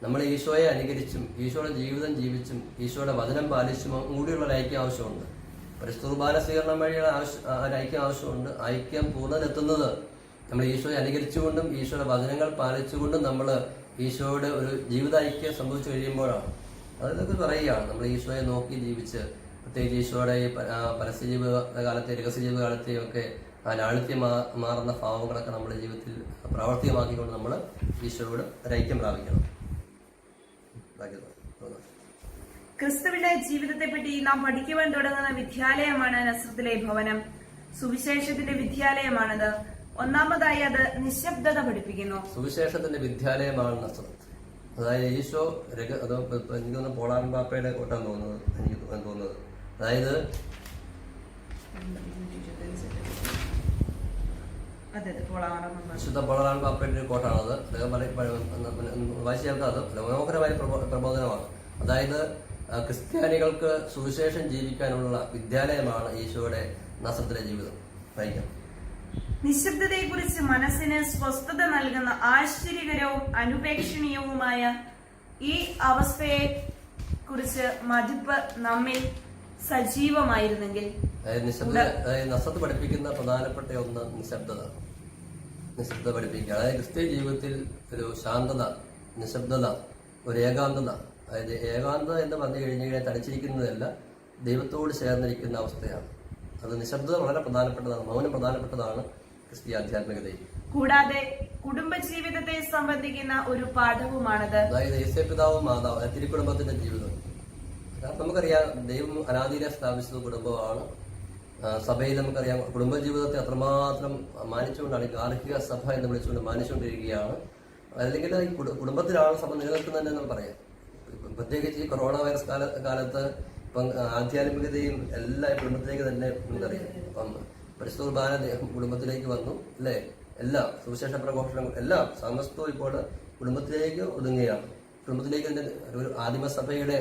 നമ്മൾ ഈശോയെ അനുകരിച്ചും ഈശോയുടെ ജീവിതം ജീവിച്ചും ഈശോയുടെ വചനം പാലിച്ചും കൂടിയുള്ള ഒരു ഐക്യം ആവശ്യമുണ്ട്. പരിശുദ്ധ കുർബാന സ്വീകരണം വഴിയുള്ള ഒരു ഐക്യം ആവശ്യമുണ്ട്. ഐക്യം പൂർണ്ണതയെത്തുന്നത് നമ്മൾ ഈശോയെ അനുകരിച്ചുകൊണ്ടും ഈശോയുടെ വചനങ്ങൾ പാലിച്ചുകൊണ്ടും നമ്മൾ ഈശോയുടെ ഒരു ജീവിത ഐക്യം സംഭവിച്ചു കഴിയുമ്പോഴാണ്. അതിലൊക്കെ പറയുകയാണ്, നമ്മൾ ഈശോയെ നോക്കി ജീവിച്ച്, പ്രത്യേകിച്ച് ഈശോയുടെ പരസ്യ ജീവിതകാലത്തെ രഹസ്യ ജീവിതകാലത്തെയും ഒക്കെ ആ ലാളിത്യം മാറുന്ന ഭാവങ്ങളൊക്കെ നമ്മുടെ ജീവിതത്തിൽ പ്രാവർത്തികമാക്കിക്കൊണ്ട് നമ്മൾ ഈശോയോട് ഒരൈക്യം പ്രാപിക്കണം. ക്രിസ്തുവിന്റെ ജീവിതത്തെപ്പറ്റി നാം പഠിക്കുവാൻ തുടങ്ങുന്ന വിദ്യാലയമാണ് നസ്രത്തിലെ ഭവനം. സുവിശേഷത്തിന്റെ വിദ്യാലയമാണത്. ഒന്നാമതായി അത് നിശബ്ദത പഠിപ്പിക്കുന്നു. സുവിശേഷത്തിന്റെ വിദ്യാലയമാണ് നസ്രത്ത്. അതായത് ഈശോ എനിക്കൊന്ന് പോളാറൻ പാപ്പയുടെ കോട്ടാൻ തോന്നുന്നത്. അതായത് വിശുദ്ധ പോളാറൻ പാപ്പയുടെ ഒരു കോട്ടാണത്. അദ്ദേഹം വായിച്ചു ചേർക്കാതെ മനോഹരമായ പ്രബോധനമാണ്. അതായത് ക്രിസ്ത്യാനികൾക്ക് സുവിശേഷം ജീവിക്കാനുള്ള വിദ്യാലയമാണ് ഈശോയുടെ നസ്രത്തിലെ ജീവിതം. വായിക്കാം. നിശബ്ദതയെക്കുറിച്ച് മനസ്സിന് സ്വസ്ഥത നൽകുന്ന ആശ്ചര്യകരവും അനുപേക്ഷണീയവുമായ ഈ അവസ്ഥയെ കുറിച്ച് മതിപ്പ് നമ്മിൽ സജീവമായിരുന്നെങ്കിൽ. നസ്രത്ത് പഠിപ്പിക്കുന്ന പ്രധാനപ്പെട്ട ഒന്ന് നിശബ്ദത പഠിപ്പിക്കുക. അതായത് ക്രിസ്ത്യ ജീവിതത്തിൽ ഒരു ശാന്തത, നിശബ്ദത, ഒരു ഏകാന്തത. അതായത് ഏകാന്തത എന്ന് പറഞ്ഞു കഴിഞ്ഞാൽ തനിച്ചിരിക്കുന്നതല്ല, ദൈവത്തോട് ചേർന്നിരിക്കുന്ന അവസ്ഥയാണ്. അത് നിശബ്ദത വളരെ പ്രധാനപ്പെട്ടതാണ്. മൗനം പ്രധാനപ്പെട്ടതാണ് ക്രിസ്തീയ ആധ്യാത്മികതയിൽ. കൂടാതെ കുടുംബജീവിതത്തെ സംബന്ധിക്കുന്ന ഒരു പാഠവുമാണത്. അതായത് യേശുപിതാവും മാതാവ് തിരുക്കുടുംബത്തിന്റെ ജീവിതം. നമുക്കറിയാം, ദൈവം അനാദിയിലെ സ്ഥാപിച്ചത് കുടുംബമാണ്. സഭയിൽ നമുക്കറിയാം കുടുംബജീവിതത്തെ അത്രമാത്രം മാനിച്ചുകൊണ്ടാണ് ഗാർഹിക സഭ എന്ന് വിളിച്ചുകൊണ്ട് മാനിച്ചുകൊണ്ടിരിക്കുകയാണ്. അല്ലെങ്കിൽ ഈ കുടുംബത്തിലാണ് സഭ നിലനിൽക്കുന്നതെന്ന് നമ്മൾ പറയാം. പ്രത്യേകിച്ച് ഈ കൊറോണ വൈറസ് കാലത്ത് ഇപ്പം ആധ്യാത്മികതയും എല്ലാ കുടുംബത്തിലേക്ക് തന്നെ നമുക്കറിയാം. അപ്പം പരിശുദ്ധ കുർബാന കുടുംബത്തിലേക്ക് വന്നു അല്ലേ? എല്ലാം സുവിശേഷ പ്രഘോഷണം എല്ലാം സമസ്തവും ഇപ്പോൾ കുടുംബത്തിലേക്ക് ഒതുങ്ങുകയാണ്. കുടുംബത്തിലേക്ക് തന്നെ ഒരു ആദിമസഭയുടെ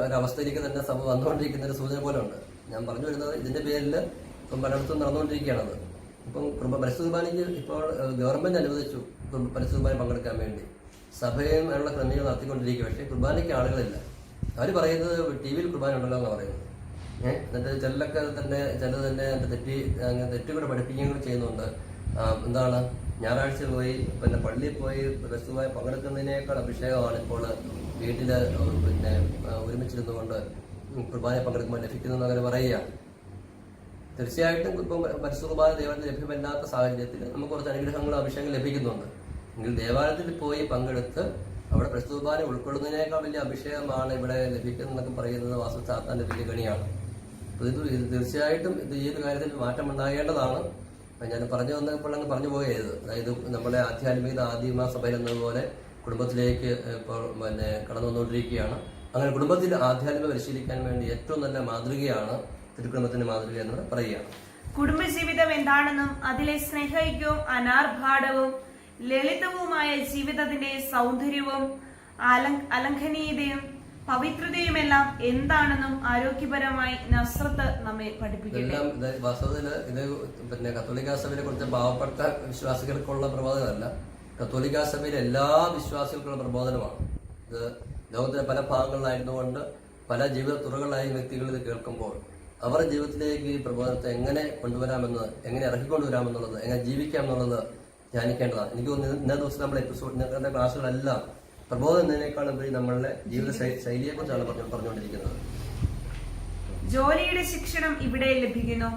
ഒരവസ്ഥയിലേക്ക് തന്നെ സഭ വന്നുകൊണ്ടിരിക്കുന്ന ഒരു സൂചന പോലെ ഉണ്ട്. ഞാൻ പറഞ്ഞു വരുന്നത് ഇതിന്റെ പേരിൽ ഇപ്പം പലയിടത്തും നടന്നുകൊണ്ടിരിക്കുകയാണത്. ഇപ്പം പരിശുദ്ധ കുർബാനയ്ക്ക് ഇപ്പോൾ ഗവൺമെന്റ് അനുവദിച്ചു പരിശുദ്ധ കുർബാന പങ്കെടുക്കാൻ വേണ്ടി. സഭയും അതിനുള്ള ക്രമീകരണം നടത്തിക്കൊണ്ടിരിക്കുക. പക്ഷേ കുർബാനയ്ക്ക് ആളുകളില്ല. അവർ പറയുന്നത് ടി വിയിൽ കുർബാന ഉണ്ടല്ലോ എന്നാണ് പറയുന്നത്. എന്നിട്ട് ചിലരൊക്കെ ചിലത് തന്നെ തെറ്റുകൂടെ പഠിപ്പിക്കുകയും കൂടെ ചെയ്യുന്നുണ്ട്. എന്താണ്, ഞായറാഴ്ച പോയി പിന്നെ പള്ളിയിൽ പോയി പരിശുദ്ധമായി പങ്കെടുക്കുന്നതിനേക്കാൾ അഭിഷേകമാണ് ഇപ്പോൾ വീട്ടിൽ ഒരുമിച്ചിരുന്നു കൊണ്ട് കുർബാന പങ്കെടുക്കുമ്പോൾ ലഭിക്കുന്നു അങ്ങനെ പറയുക. തീർച്ചയായിട്ടും ഇപ്പം പരിശുദ്ധ കുർബാന ദൈവത്തിന് ലഭ്യമല്ലാത്ത സാഹചര്യത്തിൽ നമുക്ക് കുറച്ച് അനുഗ്രഹങ്ങളും അഭിഷേകം ലഭിക്കുന്നുണ്ട്. എങ്കിൽ ദേവാലയത്തിൽ പോയി പങ്കെടുത്ത് അവിടെ പരിശുദ്ധ കുർബാന ഉൾക്കൊള്ളുന്നതിനേക്കാൾ വലിയ അഭിഷേകമാണ് ഇവിടെ ലഭിക്കുന്നതെന്നൊക്കെ പറയുന്നത് വാസ്തുശാസ്ത്രത്തിന്റെ വലിയ ഗണിയാണ്. ഇത് തീർച്ചയായിട്ടും ഈ ഒരു കാര്യത്തിൽ മാറ്റം ഉണ്ടാകേണ്ടതാണ്. ഞാൻ പറഞ്ഞു വന്നപ്പോഴങ്ങ് പറഞ്ഞു പോയത്, അതായത് നമ്മുടെ ആധ്യാത്മികത ആദിമ സഭയിൽ എന്നതുപോലെ കുടുംബത്തിലേക്ക് ഇപ്പോൾ കടന്നു വന്നുകൊണ്ടിരിക്കുകയാണ്. അങ്ങനെ കുടുംബത്തിൽ ആധ്യാത്മിക പരിശീലിക്കാൻ വേണ്ടി ഏറ്റവും നല്ല മാതൃകയാണ് തിരുക്കുടുംബത്തിന്റെ മാതൃക എന്ന് പറയുകയാണ്. കുടുംബജീവിതം എന്താണെന്നും അതിലെ സ്നേഹൈക്യവും അനാർഭാടവും ലളിതവുമായ ജീവിതത്തിന്റെ സൗന്ദര്യവും അലംഘനീയതയും പവിത്രതയുമെല്ലാം എന്താണെന്നും ആരോഗ്യപരമായി നസ്രത്ത് നമ്മെ പഠിപ്പിക്കുന്നു. വാസ്തവത്തില് ഇത് കത്തോലിക്കാ സഭയിലെ കുറച്ച് പാവപ്പെട്ട വിശ്വാസികൾക്കുള്ള പ്രബോധനമല്ല, കത്തോലിക്കാ സഭയിലെ എല്ലാ വിശ്വാസികൾക്കുള്ള പ്രബോധനമാണ്. ഇത് ലോകത്തിലെ പല ഭാഗങ്ങളിലായിരുന്നുകൊണ്ട് പല ജീവിത തുറകളിലായ വ്യക്തികൾ ഇത് കേൾക്കുമ്പോൾ അവരുടെ ജീവിതത്തിലേക്ക് ഈ പ്രബോധനത്തെ എങ്ങനെ കൊണ്ടുവരാമെന്ന്, എങ്ങനെ ഇറക്കിക്കൊണ്ടുവരാമെന്നുള്ളത്, എങ്ങനെ ജീവിക്കാം എന്നുള്ളത് ധ്യാനിക്കേണ്ടതാണ്. എനിക്ക് തോന്നുന്നു ഇന്നേ ദിവസം നമ്മുടെ എപ്പിസോഡ് ക്ലാസ്സുകളെല്ലാം പ്രബോധനം എന്നതിനേക്കാളും ഉപരി നമ്മളുടെ ജീവിത ശൈലിയെക്കുറിച്ചാണ് പറഞ്ഞുകൊണ്ടിരിക്കുന്നത്. ജോലിയുടെ ശിക്ഷണം ഇവിടെ ലഭിക്കുന്നു.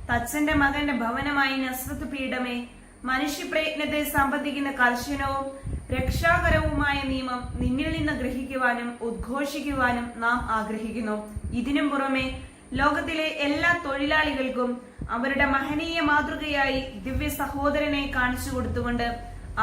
തച്ചന്റെ മകന്റെ ഭവനമായി നസ്രത്ത് പീഠമേ, മനുഷ്യപ്രയത്നത്തെ സംബന്ധിക്കുന്ന കർശനവും രക്ഷാകരവുമായ നിയമം നിന്നിൽ നിന്ന് ഗ്രഹിക്കുവാനും ഉദ്ഘോഷിക്കുവാനും നാം ആഗ്രഹിക്കുന്നു. ഇതിനും പുറമെ ലോകത്തിലെ എല്ലാ തൊഴിലാളികൾക്കും അവരുടെ മഹനീയ മാതൃകയായി ദിവ്യ സഹോദരനെ കാണിച്ചു കൊടുത്തുകൊണ്ട്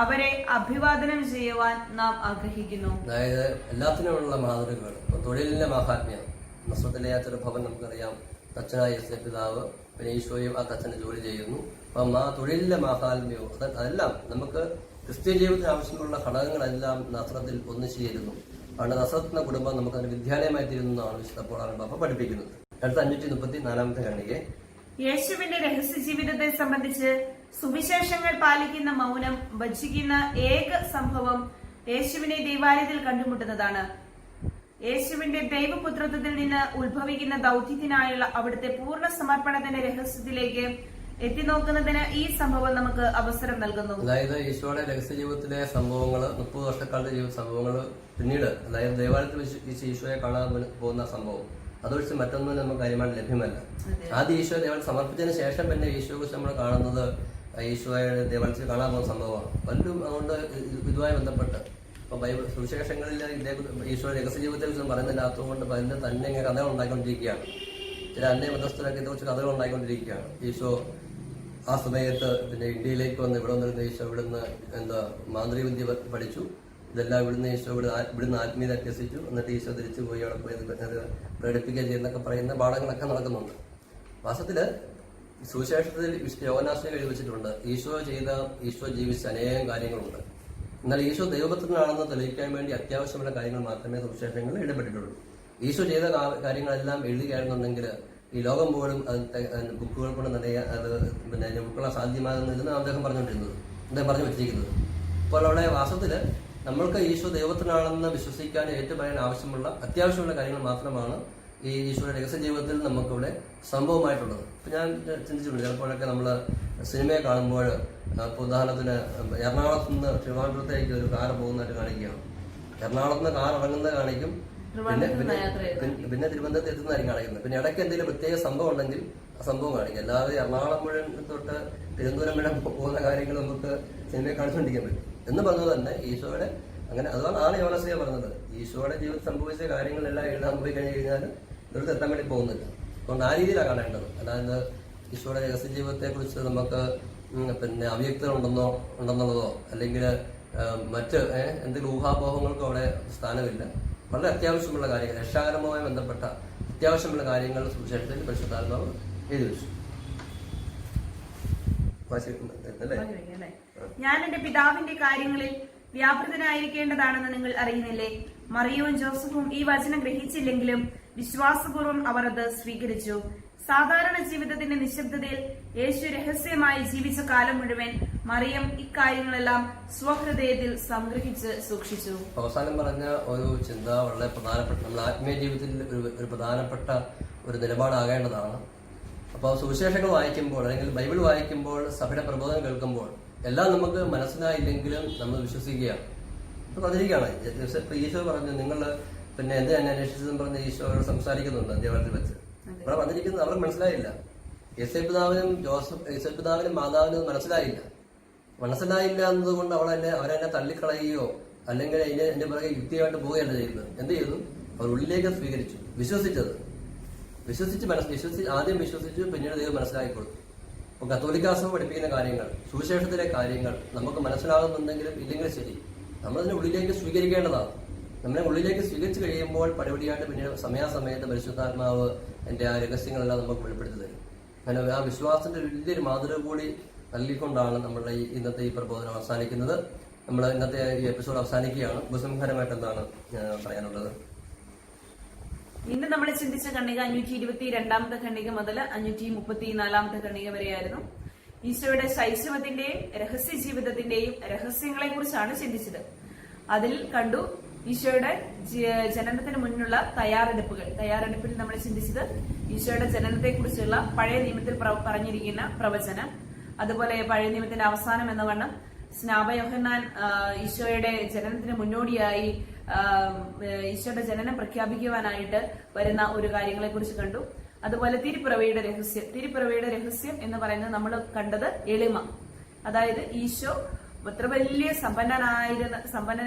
അവരെ അഭിവാദനം ചെയ്യുവാൻ നാം ആഗ്രഹിക്കുന്നു. അതായത് എല്ലാത്തിനുമുള്ള മാതൃകകൾ. തൊഴിലിന്റെ മഹാത്മ്യം, നസ്രത്തിലെ ആ ചെറുഭവൻ നമുക്കറിയാം. തച്ചനായ യേശുവിന്റെ പിതാവ് പിന്നെ ഈശോയും ആ തച്ചന് ജോലി ചെയ്യുന്നു. അപ്പം ആ തൊഴിലിന്റെ മഹാത്മ്യവും അതെല്ലാം നമുക്ക് ക്രിസ്ത്യൻ ജീവിതത്തിന് ആവശ്യമുള്ള ഘടകങ്ങളെല്ലാം നസ്രത്തിൽ ഒന്നിച്ചു ചേരുന്നു. അതുകൊണ്ട് നസ്രത്തിന്റെ കുടുംബം നമുക്കതിന് വിദ്യാലയമായി തീരുന്നതാണ് വിശുദ്ധ പൗലോസ് പാപ്പ പഠിപ്പിക്കുന്നത്. 534 ഖണ്ഡിക. യേശുവിന്റെ രഹസ്യ ജീവിതത്തെ സംബന്ധിച്ച് സുവിശേഷങ്ങൾ പാലിക്കുന്ന മൗനം ഭജിക്കുന്ന ഏക സംഭവം യേശുവിനെ ദൈവാലയത്തിൽ കണ്ടുമുട്ടുന്നതാണ്. യേശുവിന്റെ ദൈവപുത്രത്വത്തിൽ നിന്ന് ഉത്ഭവിക്കുന്ന ദൗത്യത്തിനായുള്ള അവിടുത്തെ പൂർണ്ണ സമർപ്പണത്തിന്റെ രഹസ്യത്തിലേക്ക് എത്തിനോക്കുന്നതിന് ഈ സംഭവം നമുക്ക് അവസരം നൽകുന്നു. അതായത് ഈശോയുടെ രഹസ്യ ജീവിതത്തിലെ സംഭവങ്ങൾ, 30 വർഷക്കാലത്തെ ജീവിത സംഭവങ്ങൾ, പിന്നീട് അതായത് ദേവാലയത്തിൽ ഈശോയെ കാണാൻ പോകുന്ന സംഭവം, അതൊഴിച്ച് മറ്റൊന്നും നമുക്ക് കാര്യമായിട്ട് ലഭ്യമല്ല. ആദ്യം ഈശോ ദേവാലയം സമർപ്പിച്ചതിന് ശേഷം പിന്നെ ഈശോയെ കുറിച്ച് നമ്മൾ കാണുന്നത് ഈശോയുടെ ദേവാലയത്തിൽ കാണാൻ പോകുന്ന സംഭവമാണ്. പലരും അതുകൊണ്ട് ഇതുമായി ബന്ധപ്പെട്ട് ഇപ്പൊ ബൈബിൾ സുവിശേഷങ്ങളിൽ ഈശോയുടെ രഹസ്യ ജീവിതത്തെ കുറിച്ച് പറയുന്നില്ലാത്തതുകൊണ്ട് പലരും തന്നെ ഇങ്ങനെ കഥകൾ ഉണ്ടായിക്കൊണ്ടിരിക്കുകയാണ്. ചില അന്യമതസ്ഥരൊക്കെ ഇതേക്കുറിച്ച് കഥകൾ ഉണ്ടായിക്കൊണ്ടിരിക്കുകയാണ്. ഈശോ ആ സമയത്ത് പിന്നെ ഇന്ത്യയിലേക്ക് വന്ന് ഇവിടെ വന്നിരുന്ന ഈശോ ഇവിടുന്ന് മാന്ത്രിക വിദ്യ പഠിച്ചു, ഇതെല്ലാം ഇവിടുന്ന് ഈശോ ഇവിടുന്ന് ആത്മീയത അഭ്യസിച്ചു, എന്നിട്ട് ഈശോ തിരിച്ചു പോയി അവിടെ പോയി അത് പ്രകടിപ്പിക്കുക ചെയ്യുന്നൊക്കെ പറയുന്ന പാഠങ്ങളൊക്കെ നടക്കുന്നുണ്ട്. വാസ്തവത്തില് സുവിശേഷത്തിൽ യോഹന്നാശ്ലീഹ എഴുതി വെച്ചിട്ടുണ്ട്, ഈശോ ജീവിച്ച അനേകം കാര്യങ്ങളുണ്ട്. എന്നാൽ ഈശോ ദൈവപുത്രനാണെന്ന് തെളിയിക്കാൻ വേണ്ടി അത്യാവശ്യമുള്ള കാര്യങ്ങൾ മാത്രമേ സുവിശേഷങ്ങളിൽ ഇടപെട്ടിട്ടുള്ളൂ. ഈശോ ചെയ്ത കാര്യങ്ങളെല്ലാം എഴുതുകയാണെന്നുണ്ടെങ്കിൽ ഈ ലോകം പോലും ബുക്കുകൾ കൊണ്ട് നിറയെ അത് പിന്നെ ഉൾക്കൊള്ളാൻ സാധ്യമാകുന്നില്ലെന്ന് അദ്ദേഹം പറഞ്ഞു വെച്ചിരിക്കുന്നത്. അപ്പോൾ അവിടെ വാസ്തവത്തില് നമ്മൾക്ക് ഈശോ ദൈവത്തിനാണെന്ന് വിശ്വസിക്കാൻ ഏറ്റുപറയാൻ അത്യാവശ്യമുള്ള കാര്യങ്ങൾ മാത്രമാണ് ഈ ഈശോയുടെ രഹസ്യ ജീവിതത്തിൽ നമുക്കിവിടെ സംഭവമായിട്ടുള്ളത്. ഇപ്പൊ ഞാൻ ചിന്തിച്ചിട്ടുണ്ട്, ചിലപ്പോഴൊക്കെ നമ്മൾ സിനിമയെ കാണുമ്പോൾ ഉദാഹരണത്തിന് എറണാകുളത്ത് നിന്ന് ട്രിവാൻഡ്രത്തേക്ക് ഒരു കാർ പോകുന്നതായിട്ട് കാണിക്കുകയാണ്. എറണാകുളത്ത് നിന്ന് കാർ ഇറങ്ങുന്നത് കാണിക്കും, പിന്നെ തിരുവനന്തപുരത്ത് എത്തുന്നതായിരിക്കും കാണിക്കുന്നത്. പിന്നെ ഇടയ്ക്ക് എന്തെങ്കിലും പ്രത്യേക സംഭവം ഉണ്ടെങ്കിൽ ആ സംഭവം കാണിക്കും. അല്ലാതെ എറണാകുളം മുഴുവൻ തൊട്ട് തിരുവനന്തപുരം വരെ പോകുന്ന കാര്യങ്ങൾ നമുക്ക് സിനിമയെ കാണിച്ചുകൊണ്ടിരിക്കാൻ പറ്റും എന്ന് പറഞ്ഞത് തന്നെ ഈശോയുടെ അങ്ങനെ അതാണ് യോഹന്നാശ്ലീഹ പറഞ്ഞത്. ഈശോയുടെ ജീവിതത്തിൽ സംഭവിച്ച കാര്യങ്ങളെല്ലാം എഴുതാൻ പോയി കഴിഞ്ഞാൽ ഇവിടുത്തെ എത്താൻ വേണ്ടി പോകുന്നില്ല. അതുകൊണ്ട് ആ രീതിയിലാണ് കാണേണ്ടത്. അതായത് ഈശോയുടെ രഹസ്യ ജീവിതത്തെ കുറിച്ച് നമുക്ക് പിന്നെ അവ്യക്തത ഉണ്ടെന്നുള്ളതോ അല്ലെങ്കിൽ മറ്റ് എന്തെങ്കിലും ഊഹാപോഹങ്ങൾക്കോ അവിടെ സ്ഥാനമില്ല. വളരെ അത്യാവശ്യമുള്ള കാര്യങ്ങൾ, രക്ഷാകരവുമായി ബന്ധപ്പെട്ട അത്യാവശ്യമുള്ള കാര്യങ്ങൾ സുവിശേഷത്തിൽ പരിശുദ്ധാത്മാവ് എഴുതി വെച്ചു. അല്ലേ? ഞാൻ എന്റെ പിതാവിന്റെ കാര്യങ്ങളിൽ വ്യാപൃതനായിരിക്കേണ്ടതാണെന്ന് നിങ്ങൾ അറിയുന്നില്ലേ? മറിയവും ജോസഫും ഈ വചനം ഗ്രഹിച്ചില്ലെങ്കിലും വിശ്വാസപൂർവ്വം അവർ അത് സ്വീകരിച്ചു. സാധാരണ ജീവിതത്തിന്റെ നിശബ്ദതയിൽ യേശു രഹസ്യമായി ജീവിച്ച കാലം മുഴുവൻ മറിയം ഇക്കാര്യങ്ങളെല്ലാം സ്വഹൃദയത്തിൽ സംഗ്രഹിച്ച് സൂക്ഷിച്ചു. അവസാനം പറഞ്ഞ ഒരു ചിന്ത വളരെ പ്രധാനപ്പെട്ട, നമ്മുടെ ആത്മീയ ജീവിതത്തിൽ ഒരു പ്രധാനപ്പെട്ട ഒരു നിലപാടാകേണ്ടതാണ്. അപ്പോൾ സുവിശേഷങ്ങൾ വായിക്കുമ്പോൾ അല്ലെങ്കിൽ ബൈബിൾ വായിക്കുമ്പോൾ സഭയുടെ പ്രബോധനം കേൾക്കുമ്പോൾ എല്ലാം നമുക്ക് മനസ്സിലായില്ലെങ്കിലും നമ്മൾ വിശ്വസിക്കുകയാണ്. ഇപ്പൊ പറഞ്ഞിരിക്കുകയാണ്, ഈശോ പറഞ്ഞു നിങ്ങൾ പിന്നെ എന്ത് തന്നെ അന്വേഷിച്ചതെന്ന് പറഞ്ഞ് ഈശോയോട് സംസാരിക്കുന്നുണ്ട് ദേവാലയത്തിൽ വെച്ച്. അവിടെ വന്നിരിക്കുന്നത് അവർക്ക് മനസ്സിലായില്ല. യേശുപിതാവിനും മാതാവിനും മനസ്സിലായില്ല. മനസ്സിലായില്ല എന്നതുകൊണ്ട് അവരെന്നെ തള്ളിക്കളയുകയോ അല്ലെങ്കിൽ എന്റെ പുറകെ യുക്തിയായിട്ട് പോവുകയല്ല ചെയ്യുന്നത്. എന്ത് ചെയ്തു? അവർ ഉള്ളിലേക്ക് സ്വീകരിച്ചു. ആദ്യം വിശ്വസിച്ചു, പിന്നീട് ദൈവം മനസ്സിലാക്കി കൊടുത്തു. അപ്പൊ കത്തോലിക്കാ സഭ പഠിപ്പിക്കുന്ന കാര്യങ്ങൾ, സുവിശേഷത്തിലെ കാര്യങ്ങൾ നമുക്ക് മനസ്സിലാകുന്നുണ്ടെങ്കിലും ഇല്ലെങ്കിലും ശരി, നമ്മളതിനെ ഉള്ളിലേക്ക് സ്വീകരിക്കേണ്ടതാണ്. നമ്മളെ ഉള്ളിലേക്ക് സ്വീകരിച്ചു കഴിയുമ്പോൾ പടിപടിയായിട്ട് പിന്നീട് സമയാസമയത്ത് പരിശുദ്ധാത്മാവ് എന്റെ ആ രഹസ്യങ്ങളെല്ലാം നമുക്ക് വെളിപ്പെടുത്തി തരും. അങ്ങനെ ആ വിശ്വാസത്തിന്റെ വലിയൊരു മാതൃക കൂടി നൽകിക്കൊണ്ടാണ് നമ്മളുടെ ഇന്നത്തെ ഈ പ്രബോധനം അവസാനിക്കുന്നത്. നമ്മൾ ഇന്നത്തെ ഈ എപ്പിസോഡ് അവസാനിക്കുകയാണ്. ഉപസംഹാരമായിട്ട് എന്താണ് പറയാനുള്ളത്? ഇന്ന് നമ്മൾ ചിന്തിച്ച ഖണ്ഡിക 522 ഖണ്ഡിക മുതൽ 534 ഖണ്ഡിക വരെയായിരുന്നു. ഈശോയുടെ ശൈശവത്തിന്റെയും രഹസ്യ ജീവിതത്തിന്റെയും രഹസ്യങ്ങളെ കുറിച്ചാണ് ചിന്തിച്ചത്. അതിൽ കണ്ടു ഈശോയുടെ ജനനത്തിന് മുന്നുള്ള തയ്യാറെടുപ്പിൽ നമ്മൾ ചിന്തിച്ചത് ഈശോയുടെ ജനനത്തെ കുറിച്ചുള്ള പഴയ നിയമത്തിൽ പറഞ്ഞിരിക്കുന്ന പ്രവചനം, അതുപോലെ പഴയ നിയമത്തിന്റെ അവസാനം എന്ന വണ്ണം സ്നാപക യോഹന്നാൻ ഈശോയുടെ ജനനത്തിന് മുന്നോടിയായി ഈശോയുടെ ജനനം പ്രഖ്യാപിക്കുവാനായിട്ട് വരുന്ന ഒരു കാര്യങ്ങളെ കുറിച്ച് കണ്ടു. അതുപോലെ തിരുപ്പിറവിയുടെ രഹസ്യം എന്ന് പറയുന്നത് നമ്മൾ കണ്ടത് എളിമ. അതായത് ഈശോ ഇത്ര വലിയ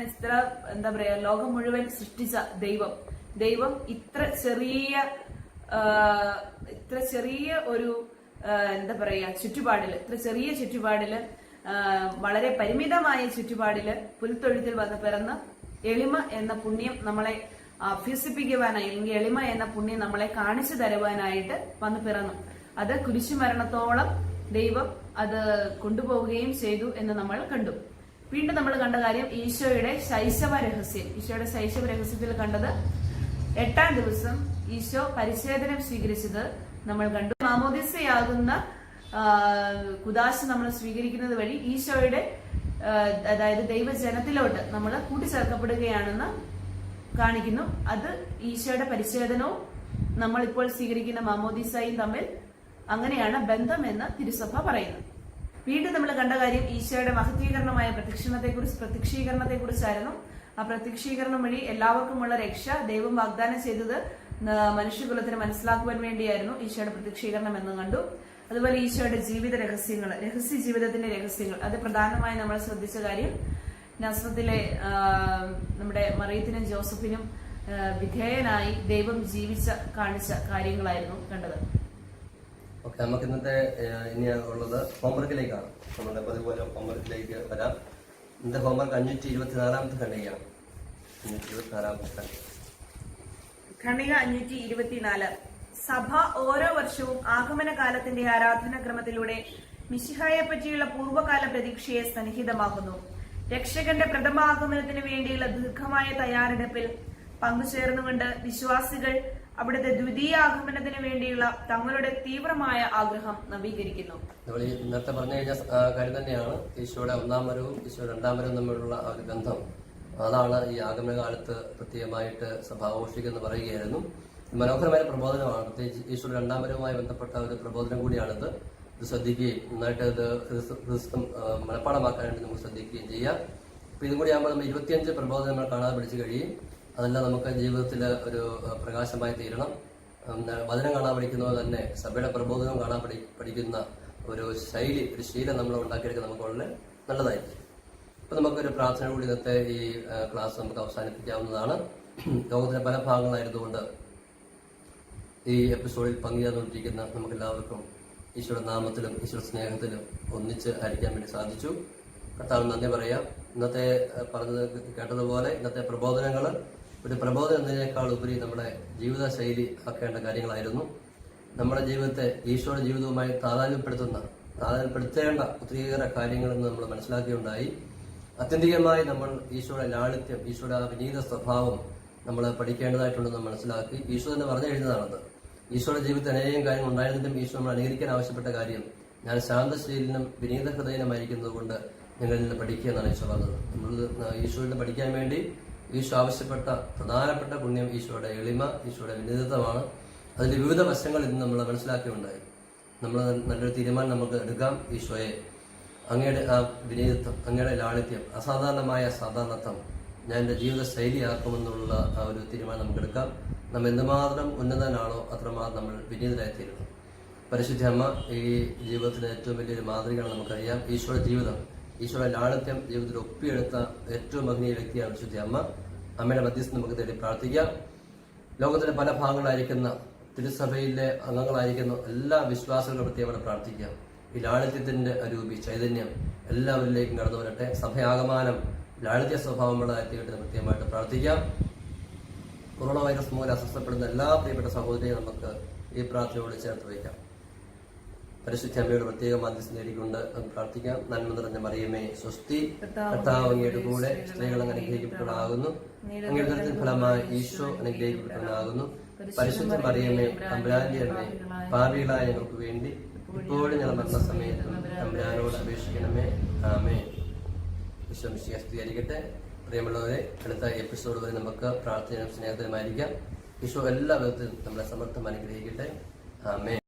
ഇത്ര എന്താ പറയാ ലോകം മുഴുവൻ സൃഷ്ടിച്ച ദൈവം ഇത്ര ചെറിയ ഒരു എന്താ പറയാ ഇത്ര ചെറിയ ചുറ്റുപാടില് വളരെ പരിമിതമായ ചുറ്റുപാടില് പുൽത്തൊഴുത്തിൽ വന്ന് പിറന്ന് എളിമ എന്ന പുണ്യം നമ്മളെ അഭ്യസിപ്പിക്കുവാനായി, അല്ലെങ്കിൽ എളിമ എന്ന പുണ്യം നമ്മളെ കാണിച്ചു തരുവാനായിട്ട് വന്ന് പിറന്നു. അത് കുരിശുമരണത്തോളം ദൈവം അത് കൊണ്ടുപോവുകയും ചെയ്തു എന്ന് നമ്മൾ കണ്ടു. വീണ്ടും നമ്മൾ കണ്ട കാര്യം ഈശോയുടെ ശൈശവ രഹസ്യത്തിൽ കണ്ടത് 8-ാം ദിവസം ഈശോ പരിച്ഛേദനം സ്വീകരിച്ചത് നമ്മൾ കണ്ടു. മാമോദിസയാകുന്ന കുദാശ നമ്മൾ സ്വീകരിക്കുന്നത് വഴി ഈശോയുടെ അതായത് ദൈവജനത്തിലോട്ട് നമ്മൾ കൂട്ടിച്ചേർക്കപ്പെടുകയാണെന്ന് കാണിക്കുന്നു. അത് ഈശോയുടെ പരിച്ഛേദനവും നമ്മൾ ഇപ്പോൾ സ്വീകരിക്കുന്ന മാമോദിസയും തമ്മിൽ അങ്ങനെയാണ് ബന്ധം എന്ന് തിരുസഭ പറയുന്നത്. വീണ്ടും നമ്മൾ കണ്ട കാര്യം ഈശോയുടെ മഹത്വീകരണമായ പ്രത്യക്ഷീകരണത്തെ കുറിച്ചായിരുന്നു. ആ പ്രത്യക്ഷീകരണം വഴി എല്ലാവർക്കുമുള്ള രക്ഷ ദൈവം വാഗ്ദാനം ചെയ്തത് മനുഷ്യകുലത്തിന് മനസ്സിലാക്കുവാൻ വേണ്ടിയായിരുന്നു ഈശോയുടെ പ്രത്യക്ഷീകരണം എന്ന് കണ്ടു. അതുപോലെ ഈശോയുടെ രഹസ്യ ജീവിതത്തിന്റെ രഹസ്യങ്ങൾ, അത് പ്രധാനമായി നമ്മൾ ശ്രദ്ധിച്ച കാര്യം നസ്രത്തിലെ നമ്മുടെ മറിയത്തിനും ജോസഫിനും വിധേയനായി ദൈവം കാണിച്ച കാര്യങ്ങളായിരുന്നു കണ്ടത്. ഓക്കെ, നമുക്ക് ഇന്നത്തെ ഇനി ഉള്ളത് ഹോംവർക്കിലേക്കാണ്. നമ്മുടെ പതിപോലെ ഹോംവർക്കിലേക്ക് വരാം. ഇന്നത്തെ ഹോംവർക്ക് 524 ഖണ്ഡികയാണ്. 524 ഖണ്ഡിക 524. സഭ ഓരോ വർഷവും ആഗമന കാലത്തിന്റെ ആരാധനാക്രമത്തിലൂടെ മിശിഹായെ പറ്റിയുള്ള പൂർവ്വകാല പ്രതീക്ഷയെ സന്നിഹിതമാക്കുന്നു. രക്ഷകന്റെ പ്രഥമ ആഗമനത്തിന് വേണ്ടിയുള്ള ദീർഘമായ തയ്യാറെടുപ്പിൽ പങ്കുചേർന്നുകൊണ്ട് വിശ്വാസികൾ അവിടുത്തെ ദ്വിതീയ ആഗമനത്തിന് വേണ്ടിയുള്ള തങ്ങളുടെ തീവ്രമായ ആഗ്രഹം നവീകരിക്കുന്നു. നമ്മൾ ഇന്നത്തെ പറഞ്ഞു കഴിഞ്ഞ കാര്യം തന്നെയാണ് ഈശോയുടെ ഒന്നാം വരവും ഈശോയുടെ രണ്ടാം വരവും തമ്മിലുള്ള ആ ഒരു ബന്ധം. അതാണ് ഈ ആഗമന കാലത്ത് പ്രത്യേകമായിട്ട് സഭ ആഘോഷിക്കുമെന്ന് പറയുകയായിരുന്നു. മനോഹരമായ പ്രബോധനമാണ്. പ്രത്യേകിച്ച് ഈശോയുടെ രണ്ടാം വരവുമായി ബന്ധപ്പെട്ട ഒരു പ്രബോധനം കൂടിയാണിത്. ഇത് ശ്രദ്ധിക്കുകയും നന്നായിട്ട് ഇത് ക്രിസ്തു മനഃപ്പാടമാക്കാനായിട്ട് നമുക്ക് ശ്രദ്ധിക്കുകയും ചെയ്യാം. അപ്പൊ ഇതും കൂടി ആകുമ്പോൾ നമ്മൾ 25 പ്രബോധനങ്ങൾ കാണാതെ പഠിച്ചു കഴിയും. അതെല്ലാം നമുക്ക് ജീവിതത്തിൽ ഒരു പ്രകാശമായി തീരണം. വചനം കാണാൻ പഠിക്കുന്നത് തന്നെ സഭയുടെ പ്രബോധനം കാണാൻ പഠിക്കുന്ന ഒരു ശീലം നമ്മൾ ഉണ്ടാക്കിയെടുക്കാൻ നമുക്ക് വളരെ നല്ലതായിരിക്കും. അപ്പൊ നമുക്കൊരു പ്രാർത്ഥന കൂടി ഇന്നത്തെ ഈ ക്ലാസ് നമുക്ക് അവസാനിപ്പിക്കാവുന്നതാണ്. ലോകത്തിന്റെ പല ഭാഗങ്ങളായതുകൊണ്ട് ഈ എപ്പിസോഡിൽ പങ്കുചേർന്നുകൊണ്ടിരിക്കുന്ന നമുക്കെല്ലാവർക്കും ഈശോയുടെ നാമത്തിലും ഈശോയുടെ സ്നേഹത്തിലും ഒന്നിച്ച് ആയിരിക്കാൻ വേണ്ടി സാധിച്ചു. കർത്താവിന് നന്ദി പറയാം. ഇന്നത്തെ കേട്ടതുപോലെ ഇന്നത്തെ പ്രബോധനങ്ങൾ ഒരു പ്രബോധനം എന്നതിനേക്കാൾ ഉപരി നമ്മുടെ ജീവിത ശൈലി ആക്കേണ്ട കാര്യങ്ങളായിരുന്നു. നമ്മുടെ ജീവിതത്തെ ഈശോയുടെ ജീവിതവുമായി താതാത്മ്യപ്പെടുത്തേണ്ട ഒത്തിരിയേറെ കാര്യങ്ങളെന്ന് നമ്മൾ മനസ്സിലാക്കിയുണ്ടായി. ആത്യന്തികമായി നമ്മൾ ഈശോയുടെ ലാളിത്യം, ഈശോയുടെ ആ വിനീത സ്വഭാവം നമ്മൾ പഠിക്കേണ്ടതായിട്ടുണ്ടെന്ന് മനസ്സിലാക്കി. ഈശോ തന്നെ പറഞ്ഞു കഴിഞ്ഞതാണത്. ഈശോയുടെ ജീവിതത്തിൽ അനേകം കാര്യങ്ങൾ ഉണ്ടായിരുന്നിട്ടും ഈശോ നമ്മൾ അനുകരിക്കാൻ ആവശ്യപ്പെട്ട കാര്യം, ഞാൻ ശാന്തശീലനും വിനീത ഹൃദയനുമായിരിക്കുന്നത് കൊണ്ട് നിങ്ങളിൽ നിന്ന് പഠിക്കുക എന്നാണ് ഈശോ പറഞ്ഞത്. നമ്മൾ ഈശോയിൽ നിന്ന് പഠിക്കാൻ വേണ്ടി ഈശോ ആവശ്യപ്പെട്ട പ്രധാനപ്പെട്ട പുണ്യം ഈശോയുടെ എളിമ, ഈശോയുടെ വിനീതത്വമാണ്. അതിന്റെ വിവിധ വശങ്ങൾ ഇന്ന് നമ്മൾ മനസ്സിലാക്കിയുണ്ടായി. നമ്മൾ നല്ലൊരു തീരുമാനം നമുക്ക് എടുക്കാം. ഈശോയെ, അങ്ങയുടെ ആ വിനീതത്വം, അങ്ങയുടെ ലാളിത്യം, അസാധാരണമായ സാധാരണത്വം ഞാൻ എൻ്റെ ജീവിത ശൈലിയാക്കുമെന്നുള്ള ആ ഒരു തീരുമാനം നമുക്ക് എടുക്കാം. നമ്മൾ എന്തുമാത്രം ഉന്നതനാണോ അത്രമാത്രം നമ്മൾ വിനീതരായിത്തീരണം. പരിശുദ്ധ അമ്മ ഈ ജീവിതത്തിന് ഏറ്റവും വലിയൊരു മാതൃകയാണ്. നമുക്കറിയാം ഈശോയുടെ ജീവിതം, ഈശോയുടെ ലാളിത്യം ജീവിതത്തിൽ ഒപ്പിയെടുത്ത ഏറ്റവും ഭംഗിയ വ്യക്തിയാണ് വിശുദ്ധ അമ്മ. അമ്മയുടെ മധ്യസ്ഥം നമുക്ക് തേടി പ്രാർത്ഥിക്കാം. ലോകത്തിന്റെ പല ഭാഗങ്ങളായിരിക്കുന്ന തിരുസഭയിലെ അംഗങ്ങളായിരിക്കുന്ന എല്ലാ വിശ്വാസികളും പ്രത്യേകം പ്രാർത്ഥിക്കാം. ഈ ലാളിത്യത്തിന്റെ അരൂപി ചൈതന്യം എല്ലാവരിലേക്കും കടന്നു വരട്ടെ. സഭയാകമാനം ലാളിത്യ സ്വഭാവമുള്ളതായിത്തീരട്ടെ പ്രത്യേകമായിട്ട് പ്രാർത്ഥിക്കാം. കൊറോണ വൈറസ് മൂലം അസ്വസ്ഥപ്പെടുന്ന എല്ലാ പ്രിയപ്പെട്ട സഹോദരിയെ നമുക്ക് ഈ പ്രാർത്ഥനയോട് ചേർത്ത് വയ്ക്കാം. പരിശുദ്ധ അമ്മയുടെ പ്രത്യേക മധ്യസ്ഥം നേടിക്കൊണ്ട് പ്രാർത്ഥിക്കാം. നന്മ നിറഞ്ഞ മറിയമേ സ്വസ്തി, കർത്താവ് അങ്ങയുടെ കൂടെ സ്ത്രീകൾ അനുഗ്രഹിക്കപ്പെട്ടവളാകുന്നു. അങ്ങയുടെ ഉദരത്തിൻ ഫലമായി ഈശോ അനുഗ്രഹിക്കപ്പെട്ടവനാകുന്നു. പരിശുദ്ധ മറിയമേ തമ്പുരാന്റെ അമ്മേ, പാപികളായ ഞങ്ങൾക്ക് വേണ്ടി ഇപ്പോഴും ഞങ്ങൾ മരണസമയത്തും തമ്പുരാനോട് അപേക്ഷിക്കണമേ. ആമേൻ. ഈശോ മിശിഹായെ സ്തുതിയായിരിക്കട്ടെ. പ്രിയമുള്ളവരെ, അടുത്ത എപ്പിസോഡ് വരെ നമുക്ക് പ്രാർത്ഥനയും സ്നേഹത്തിനുമായിരിക്കാം. ഈശോ എല്ലാ വിധത്തിലും നമ്മളെ സമർത്ഥം അനുഗ്രഹിക്കട്ടെ. ആമേൻ.